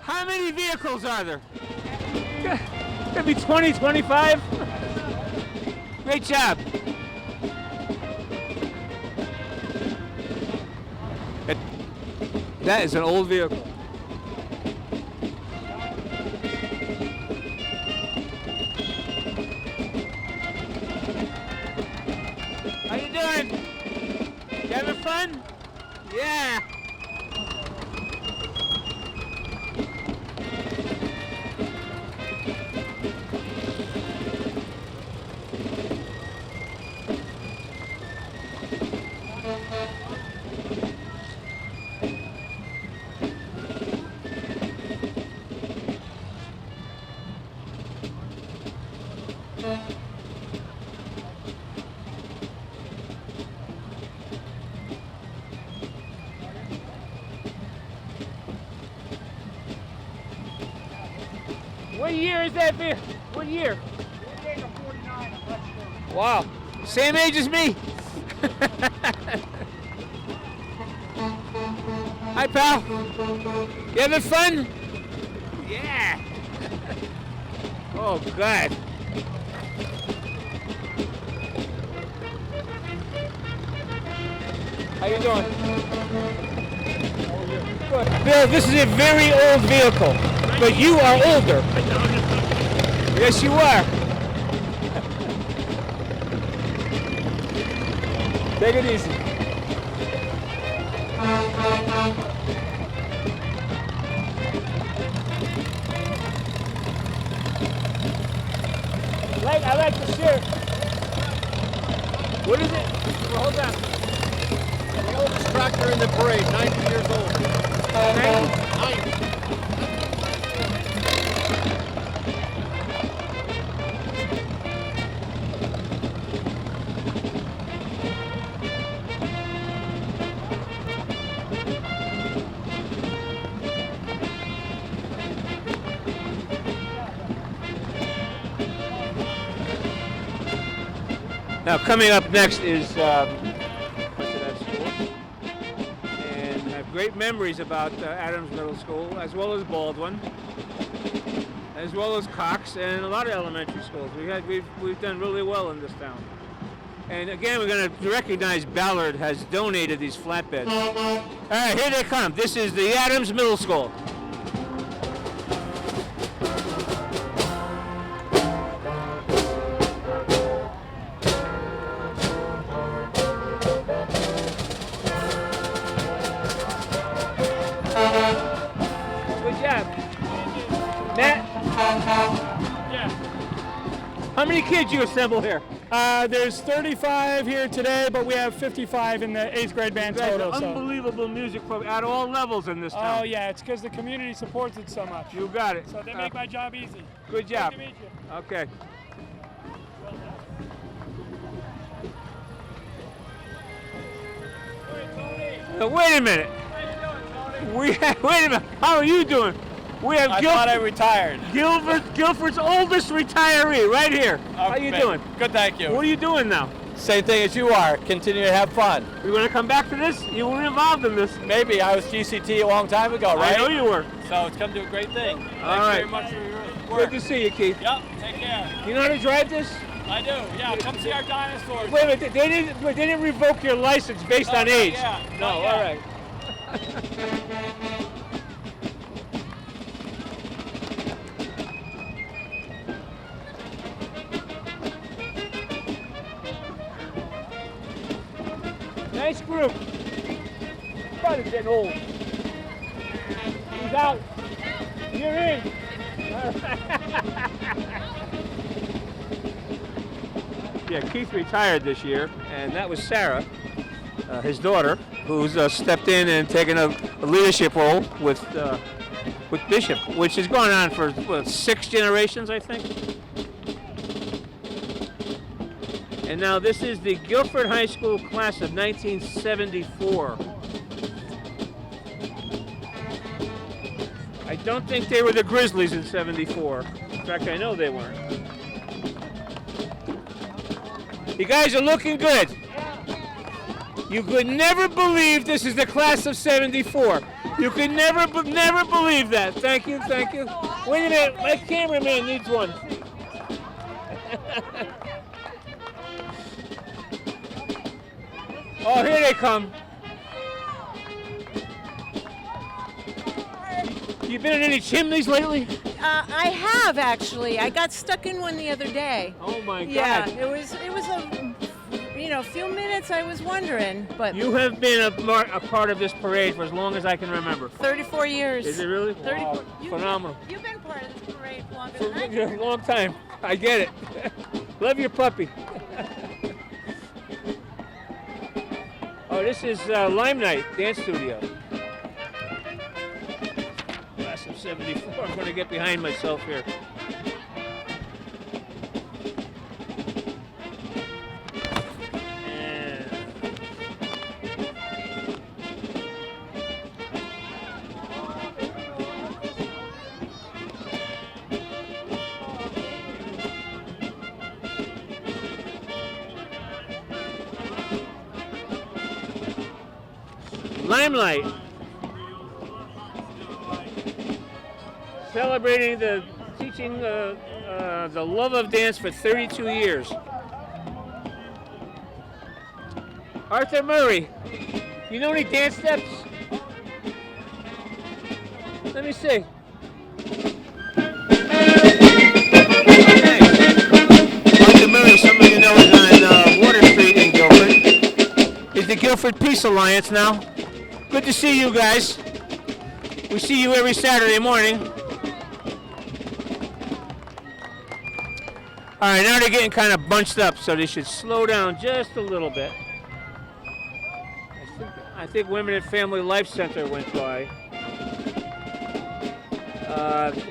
A: How many vehicles are there? Could be 20, 25. Great job. That is an old vehicle. How you doing? You having fun? Yeah. What year is that vehicle? What year? Wow. Same age as me. Hi, pal. You having fun? Yeah. Oh, God. How you doing? Good. Bill, this is a very old vehicle, but you are older. Yes, you are. Take it easy. I like the shirt. What is it? Well, hold on.
R: The oldest tractor in the parade, 90 years old. 90?
A: Now, coming up next is went to that school and have great memories about Adams Middle School, as well as Baldwin, as well as Cox, and a lot of elementary schools. We've done really well in this town. And again, we're going to recognize Ballard has donated these flatbeds. All right, here they come. This is the Adams Middle School. Good job. Matt, How many kids you assemble here?
S: There's 35 here today, but we have 55 in the 8th grade band total. So.
A: Unbelievable music from at all levels in this town.
S: Oh yeah, it's because the community supports it so much.
A: You got it.
S: So they make my job easy.
A: Good job.
S: Good to meet you.
A: Okay. Now, wait a minute. Wait a minute. How are you doing? We have
U: I thought I retired.
A: Guilford's oldest retiree right here. How you doing?
U: Good, thank you.
A: What are you doing now?
U: Same thing as you are. Continue to have fun.
A: You want to come back to this? You were involved in this.
U: Maybe. I was GCT a long time ago, right?
A: I know you were.
U: So it's come to a great thing. Thanks
A: right.
U: very much for your work.
A: Good to see you, Keith.
U: Yep, take care.
A: You know how to drive this?
U: I do, yeah. Come see our dinosaurs.
A: Wait a minute, they didn't revoke your license based on age. No, all right. Nice group. Probably getting old. He's out. You're in. Yeah, Keith retired this year, and that was Sarah, his daughter, who's stepped in and taken a leadership role with Bishop, which has gone on for 6 generations, I think. And now this is the Guilford High School class of 1974. I don't think they were the Grizzlies in '74. In fact, I know they weren't. You guys are looking good. You could never believe this is the class of '74. You could never believe that. Thank you, thank you. Wait a minute, my cameraman needs one. Oh, here they come. You been in any chimneys lately?
V: I have actually. I got stuck in one the other day.
A: Oh my God!
V: Yeah, it was a few minutes. I was wondering, but
A: You have been a part of this parade for as long as I can remember.
V: 34 years.
A: Is it really?
V: 34.
A: Wow, phenomenal.
V: You've been part of this parade longer
A: For
V: than I have.
A: a long time. I get it. Love your puppy. Oh, this is Limelight Dance Studio. Class of '74. I'm going to get behind myself here. Limelight, celebrating teaching the love of dance for 32 years. Arthur Murray, you know any dance steps? Let me see. Arthur Murray, some of you know, is on Water Street in Guilford. Is the Guilford Peace Alliance now. Good to see you guys. We see you every Saturday morning. All right, now they're getting kind of bunched up, so they should slow down just a little bit. I think Women at Family Life Center went by.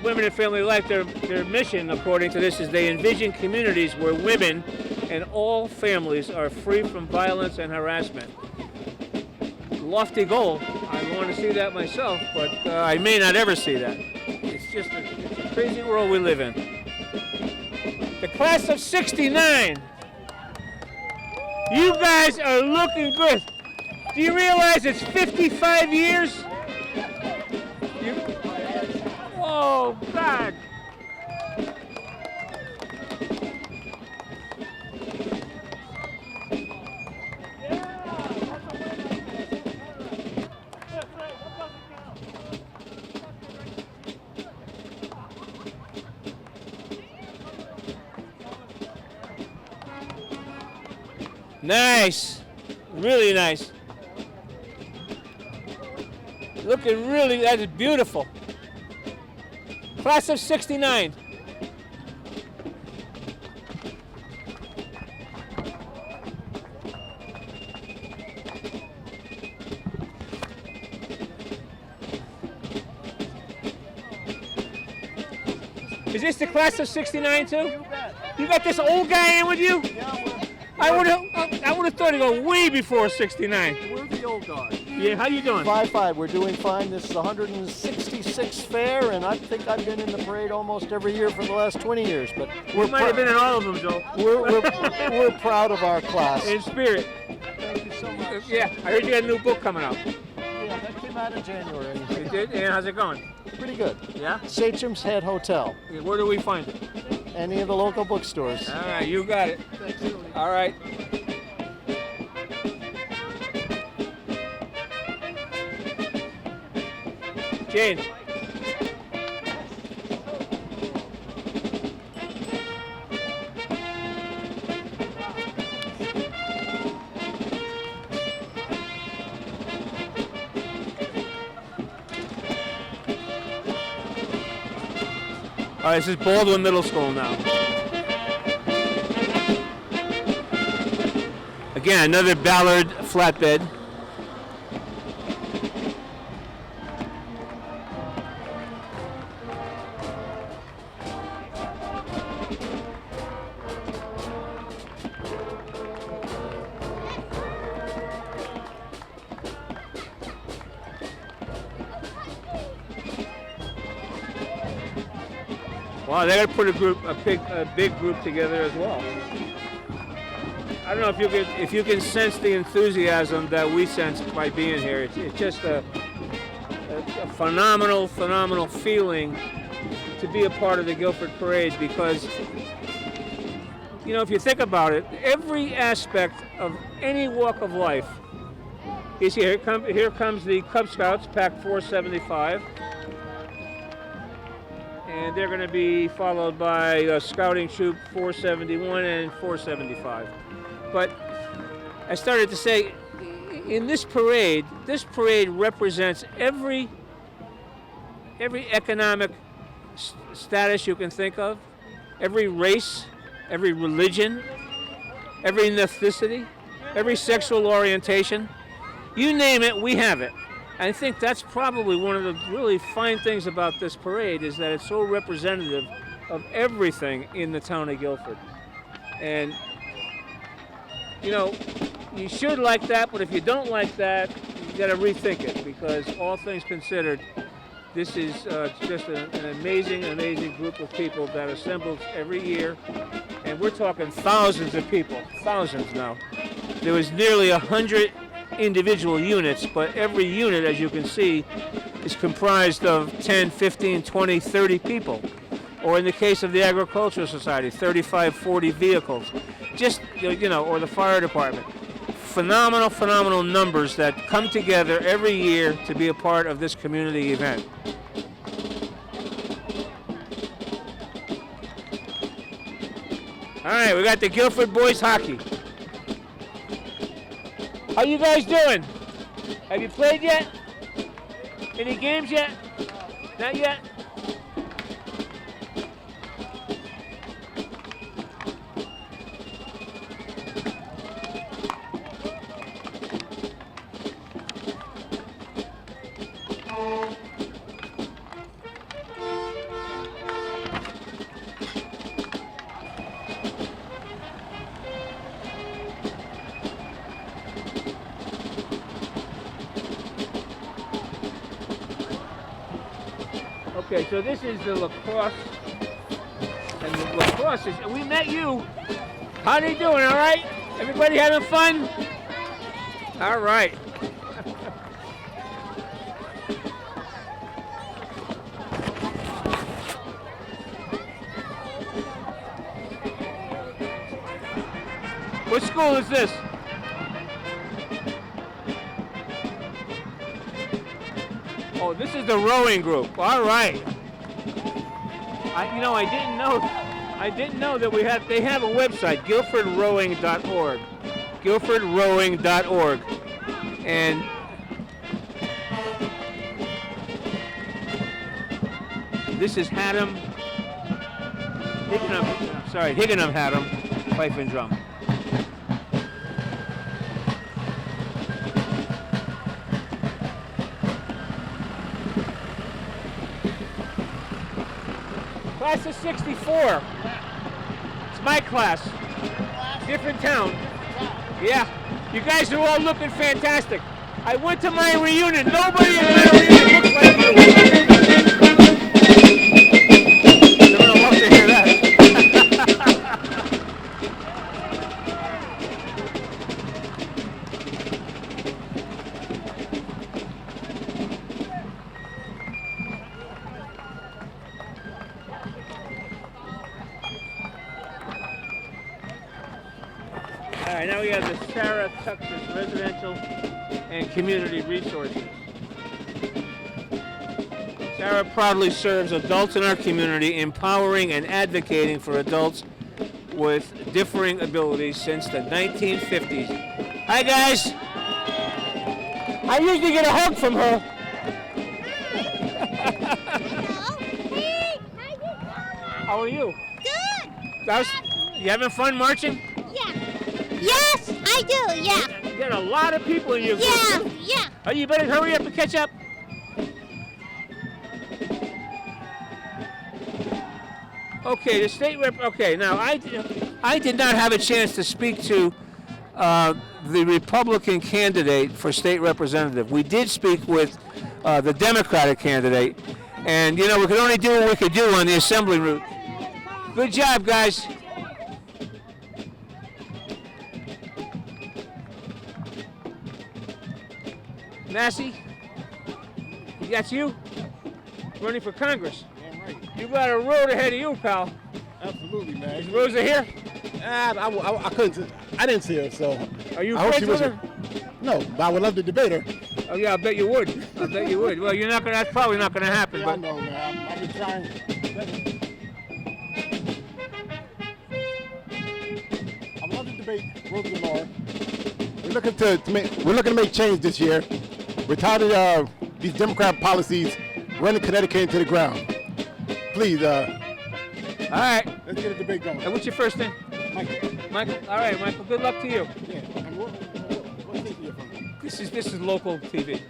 A: Women at Family Life, their mission, according to this, is they envision communities where women and all families are free from violence and harassment. Lofty goal. I want to see that myself, but I may not ever see that. It's a crazy world we live in. The class of '69. You guys are looking good. Do you realize it's 55 years? Oh, God. Nice, really nice. Looking really, that is beautiful. Class of '69. Is this the class of '69 too? You bet. You got this old guy in with you?
K: Yeah,
A: I would have thought he'd go way before '69.
K: we're the old guys.
A: Yeah, how you doing?
D: 5-5. We're doing fine. This is the 166th fair, and I think I've been in the parade almost every year for the last 20 years. But
A: We might have been in all of them, Joe.
D: we're proud of our class.
A: In spirit.
D: Thank you so much.
A: Yeah, I heard you had a new book coming out.
D: Yeah, that came out in January.
A: You did? And how's it going?
D: Pretty good.
A: Yeah?
D: Sachem's Head Hotel.
A: Yeah, where do we find it?
D: Any of the local bookstores.
A: All right, you got it. All right. Jane. All right, this is Baldwin Middle School now. Again, another Ballard flatbed. Wow, they got to put a big group together as well. I don't know if you can sense the enthusiasm that we sense by being here. It's just a phenomenal feeling to be a part of the Guilford Parade because, you know, if you think about it, every aspect of any walk of life is here. Here comes the Cub Scouts, Pack 475. And they're going to be followed by Scouting Troop 471 and 475. But I started to say, in this parade represents every economic status you can think of, every race, every religion, every ethnicity, every sexual orientation. You name it, we have it. I think that's probably one of the really fine things about this parade is that it's so representative of everything in the town of Guilford. And, you know, you should like that, but if you don't like that, you got to rethink it because all things considered, this is just an amazing group of people that assembles every year. And we're talking thousands of people, thousands now. There was nearly 100 individual units, but every unit, as you can see, is comprised of 10, 15, 20, 30 people. Or in the case of the Agricultural Society, 35, 40 vehicles. Just, you know, or the fire department. Phenomenal numbers that come together every year to be a part of this community event. All right, we got the Guilford boys hockey. How you guys doing? Have you played yet? Any games yet? Not yet? Okay, so this is the lacrosse, and the lacrosse is, we met you. How they doing, all right? Everybody having fun? All right. What school is this? Oh, this is the rowing group. All right. I didn't know that they have a website, guilfordrowing.org. Guilfordrowing.org. And this is Higginham Haddam, pipe and drum. Class of 64. It's my class. Different town. Yeah. You guys are all looking fantastic. I went to my reunion. Nobody in my reunion looks like you. They're going to love to hear that. All right, now we have the Sarah Tux's Residential and Community Resources. Sarah proudly serves adults in our community, empowering and advocating for adults with differing abilities since the 1950s. Hi, guys. I usually get a hug from her. How are you?
E: Good.
A: You having fun marching?
E: Yeah. Yes, I do. Yeah.
A: You got a lot of people in your group.
E: Yeah. Yeah.
A: Oh, you better hurry up and catch up. Okay, the state rep. Okay, now I did not have a chance to speak to the Republican candidate for state representative. We did speak with the Democratic candidate, and you know we could only do what we could do on the assembly route. Good job, guys. Massey, that's you? Running for Congress.
F: Damn right.
A: You got a road ahead of you, pal.
F: Absolutely, man.
A: Is Rosa here?
F: I couldn't. I didn't see her, so.
A: Are you
F: I hope
A: friends
F: she
A: with
F: was
A: her?
F: No, but I would love to debate her.
A: Oh yeah, I bet you would. I bet you would. Well, you're not gonna. That's probably not gonna happen.
F: Yeah,
A: but
F: I know, man. I've been trying. I would love to debate Rosa and Laura. We're looking to make change this year. We're tired of these Democrat policies running Connecticut into the ground. Please,
A: all right.
F: Let's get a debate going.
A: What's your first name?
F: Michael.
A: Michael. All right, Michael. Good luck to you.
F: Yeah. And what state are you from?
A: This is local TV,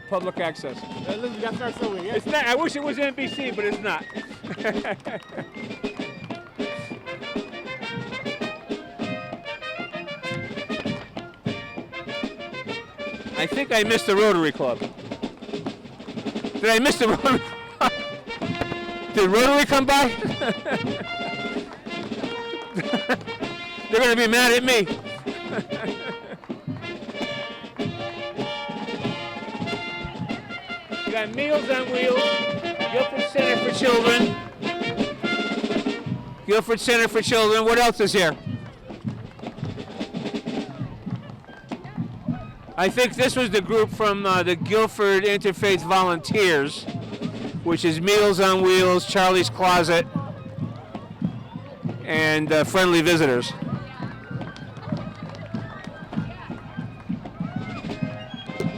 A: public access.
F: Listen, you got to start somewhere, yeah?
A: It's not. I wish it was NBC, but it's not. I think I missed the Rotary Club. Did I miss the Rotary Club? Did Rotary come by? They're going to be mad at me. You got Meals on Wheels, Guilford Center for Children. Guilford Center for Children. What else is here? I think this was the group from the Guilford Interfaith Volunteers, which is Meals on Wheels, Charlie's Closet, and Friendly Visitors.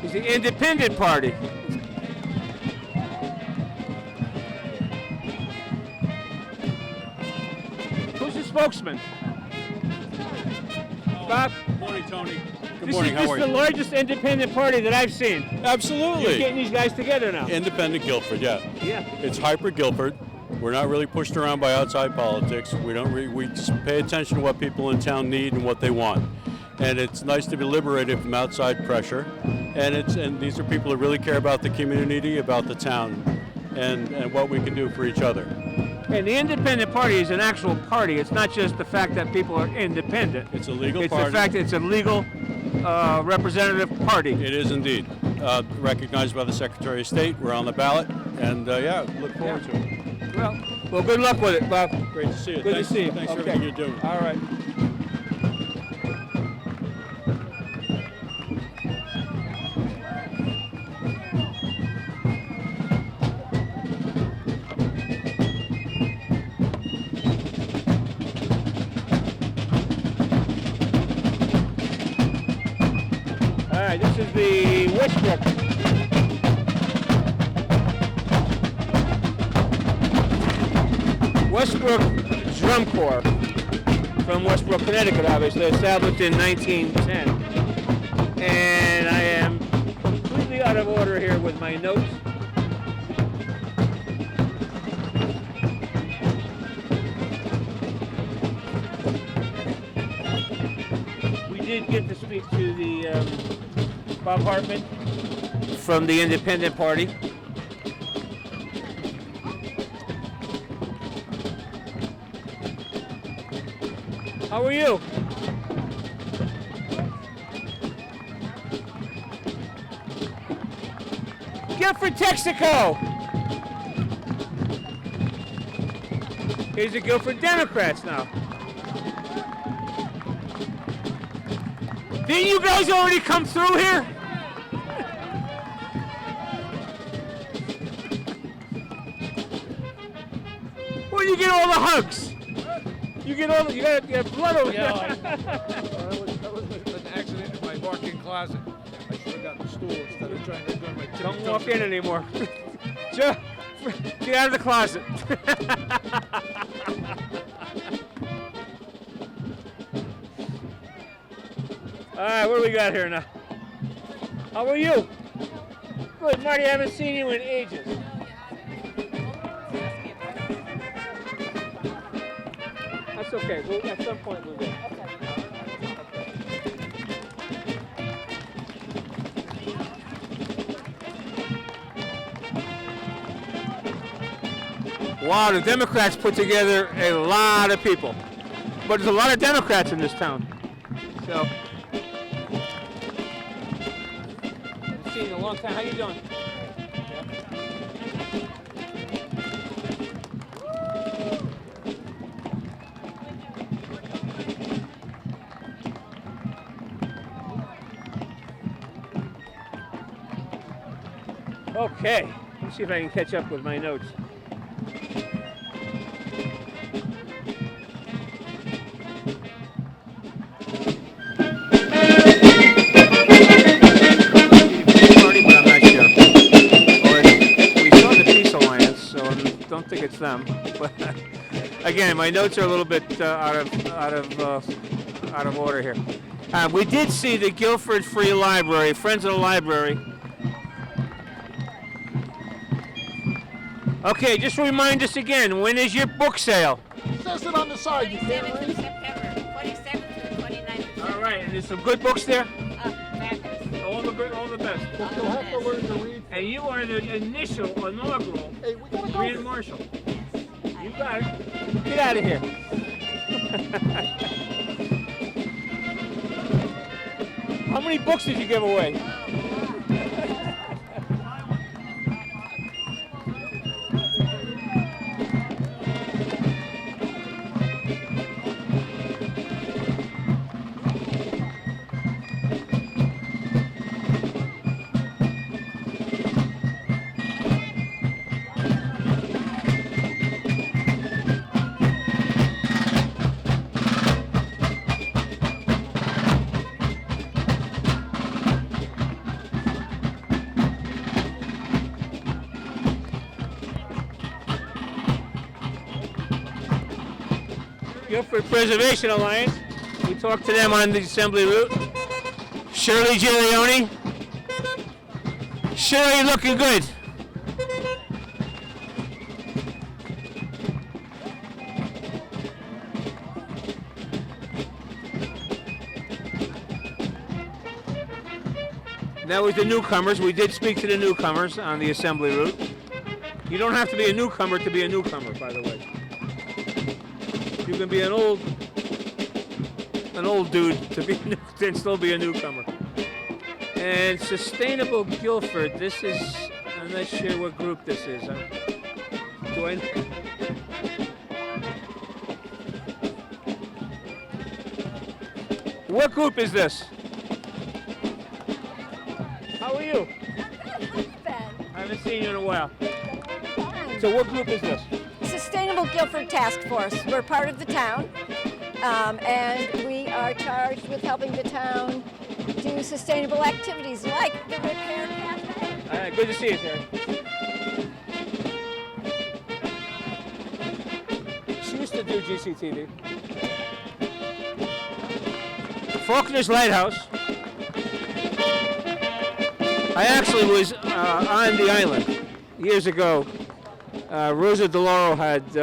A: It's the Independent Party. Who's the spokesman? Bob?
T: Morning, Tony. Good
A: This
T: morning.
A: is
T: How are
A: the
T: you?
A: largest independent party that I've seen.
T: Absolutely.
A: You're getting these guys together now.
T: Independent Guilford, yeah.
A: Yeah.
T: It's hyper Guilford. We're not really pushed around by outside politics. We don't. We just pay attention to what people in town need and what they want. And it's nice to be liberated from outside pressure. And these are people who really care about the community, about the town, and what we can do for each other.
A: And the independent party is an actual party. It's not just the fact that people are independent.
T: It's a legal
A: It's
T: party.
A: the fact that it's a legal representative party.
T: It is indeed. Recognized by the Secretary of State. We're on the ballot. And yeah, look forward to it.
A: Well, good luck with it, Bob.
T: Great to see you.
A: Good to see you.
T: Thanks for
A: Okay.
T: everything you're doing.
A: All right. All right, this is the Westbrook. Westbrook Drum Corps from Westbrook, Connecticut, obviously, established in 1910. And I am completely out of order here with my notes. did get to speak to the Bob Hartman from the Independent Party. How are you? Guilford, Texaco. Here's the Guilford Democrats now. Didn't you guys already come through here? Where do you get all the hugs? You get all the, you got blood over
K: Yeah,
A: there.
K: that was an accident in my walk-in closet. I should have gotten the stool instead of trying to do my
A: Don't walk in anymore. Just get out of the closet. All right, what do we got here now? How are you? Good, Marty. I haven't seen you in ages. That's okay. We'll, at some point we'll go. Wow, the Democrats put together a lot of people. But there's a lot of Democrats in this town. So, haven't seen you in a long time. How you doing? Okay, let's see if I can catch up with my notes. Them, but again, my notes are a little bit out of order here. We did see the Guilford Free Library, Friends of the Library. Okay, just remind us again, when is your book sale?
K: It says it on the side. You can't read it.
E: September 27th to the 29th.
A: All right, and there's some good books there. All the best.
K: You'll have to learn to read.
A: And you are the inaugural Grand Marshal. You got it. Get out of here. How many books did you give away? Guilford Preservation Alliance. We talked to them on the assembly route. Shirley Giulioni. Shirley looking good. That was the newcomers. We did speak to the newcomers on the assembly route. You don't have to be a newcomer to be a newcomer, by the way. You can be an old dude to be and still be a newcomer. And Sustainable Guilford. This is, I'm not sure what group this is. Do I? What group is this? How are you? I haven't seen you in a while. So what group is this?
J: Sustainable Guilford Task Force. We're part of the town, and we are charged with helping the town do sustainable activities like the Repair Cafe.
A: All right, good to see you, Terry. She used to do GCTV. Faulkner's Lighthouse. I actually was on the island years ago Rosa DeLauro had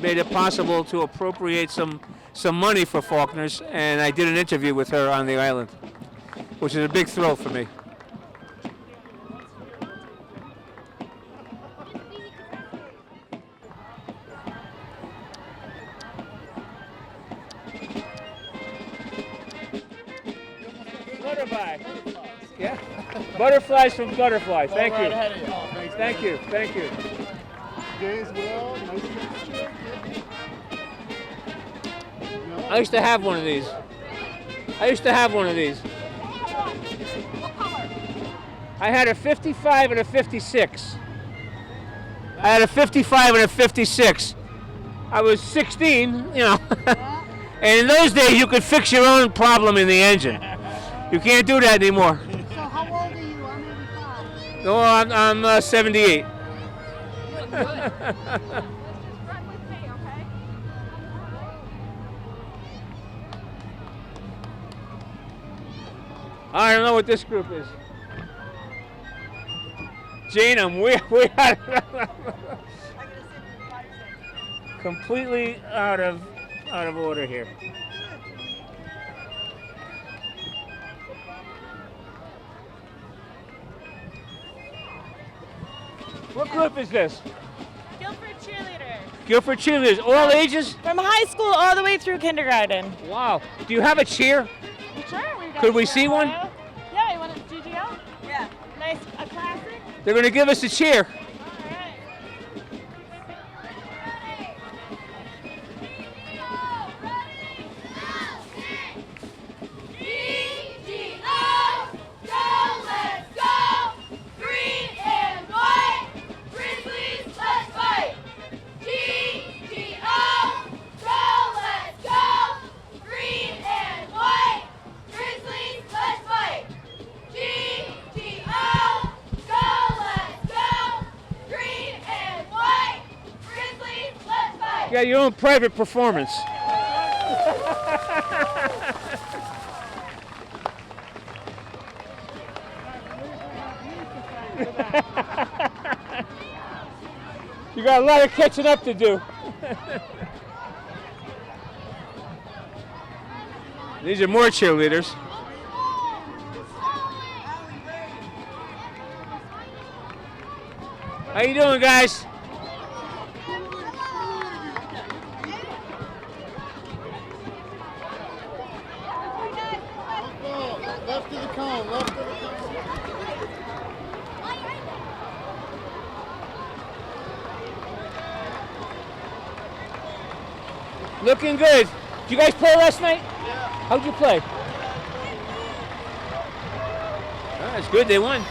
A: made it possible to appropriate some money for Faulkners, and I did an interview with her on the island, which is a big thrill for me. Butterfly. Yeah. Butterflies from Butterfly. Thank you. Thank you. Thank you. I used to have one of these. I had a 55 and a 56. I was 16, you know. And in those days, you could fix your own problem in the engine. You can't do that anymore.
J: So how old are you? I'm 85.
A: No, I'm 78. I don't know what this group is. Jane, I'm way out of completely out of order here. What group is this?
I: Guilford cheerleaders.
A: Guilford cheerleaders, all ages?
I: From high school all the way through kindergarten.
A: Wow. Do you have a cheer?
I: Sure.
A: Could we see one?
I: Yeah, you want a GGO? Yeah. Nice, a classic?
A: They're going to give us a cheer. You got your own private performance. You got a lot of catching up to do. These are more cheerleaders. How you doing, guys?
F: Left of the cone, left of the cone.
A: Looking good. Did you guys play last night?
F: Yeah.
A: How'd you play? Oh, that's good, they won.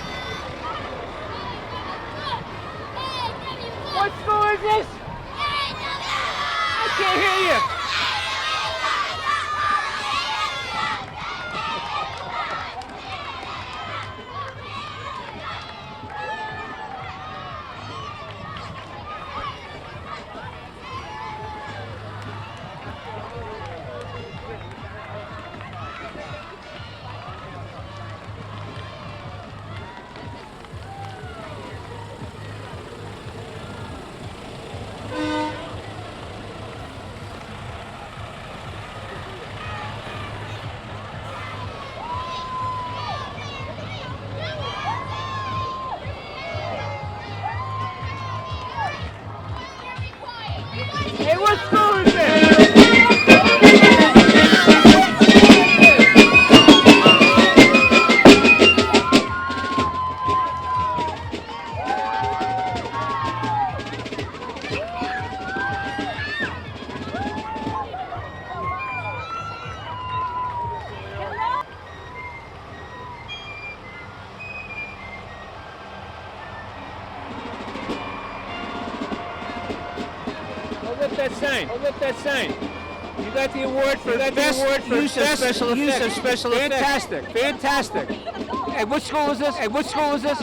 A: What score is this? I can't hear you. Hey, what school is this? Hold up that sign. You got the award for the best use of special effects. Fantastic. Hey, what school is this?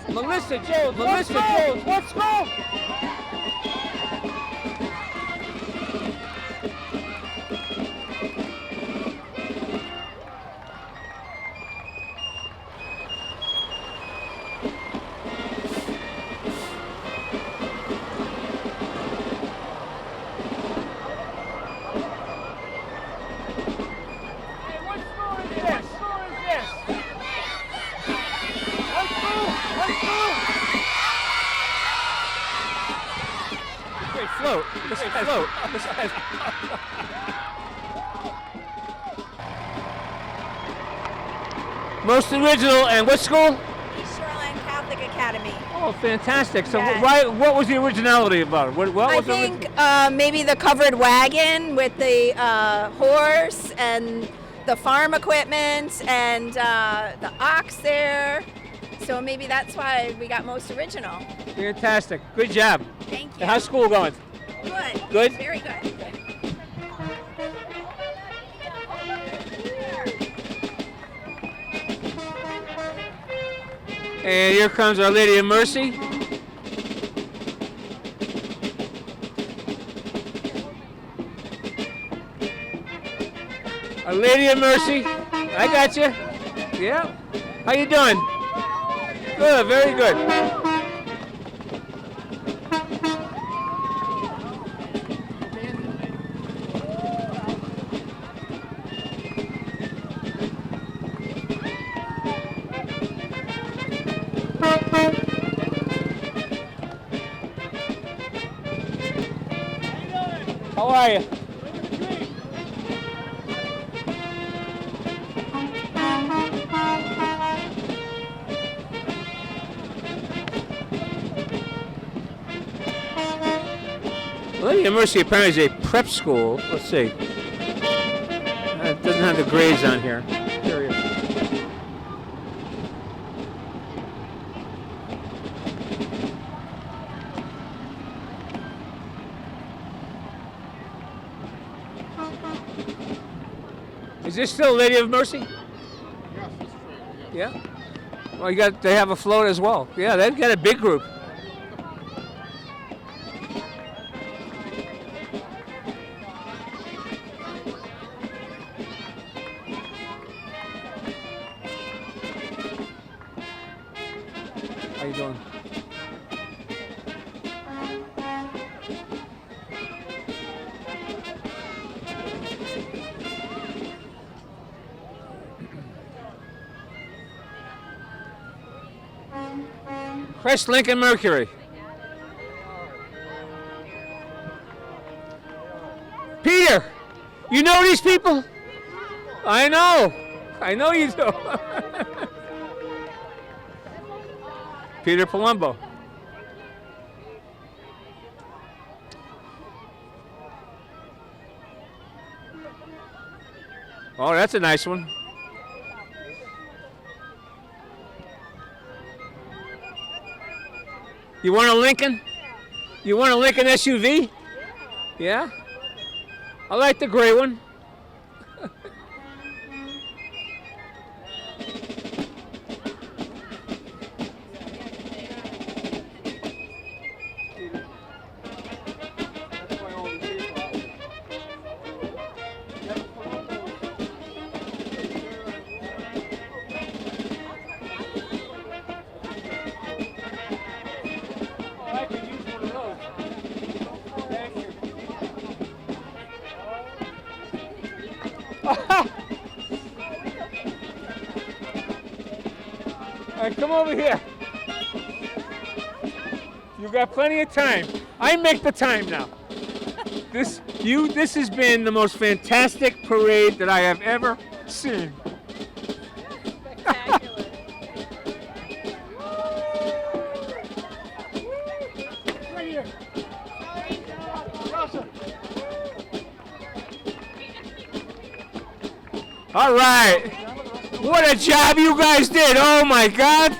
A: Melissa Jones. What school? float. This guy's float. This guy's. Most original, and what school?
C: East Shoreline Catholic Academy.
A: Oh, fantastic. So
C: Yeah.
A: what was the originality about it? What
C: I
A: was
C: think maybe the covered wagon with the horse and the farm equipment and the ox there. So maybe that's why we got most original.
A: Fantastic. Good job.
C: Thank you.
A: How's school going?
C: Good.
A: Good?
C: Very good.
A: And here comes Our Lady of Mercy. Our Lady of Mercy. I got you. Yeah. How you doing? Good. Very good. How are you? Lady of Mercy apparently is a prep school. Let's see. It doesn't have the grades on here. There it is. Is this still Lady of Mercy?
F: Yes, it's true.
A: Yeah. Well, they have a float as well. Yeah, they've got a big group. How you doing? Crest Lincoln Mercury. Peter, you know these people? I know. I know you do. Peter Palumbo. Oh, that's a nice one. You want a Lincoln? You want a Lincoln SUV? Yeah? I like the gray one. All right, come over here. You got plenty of time. I make the time now. This has been the most fantastic parade that I have ever seen. All right. What a job you guys did. Oh my God.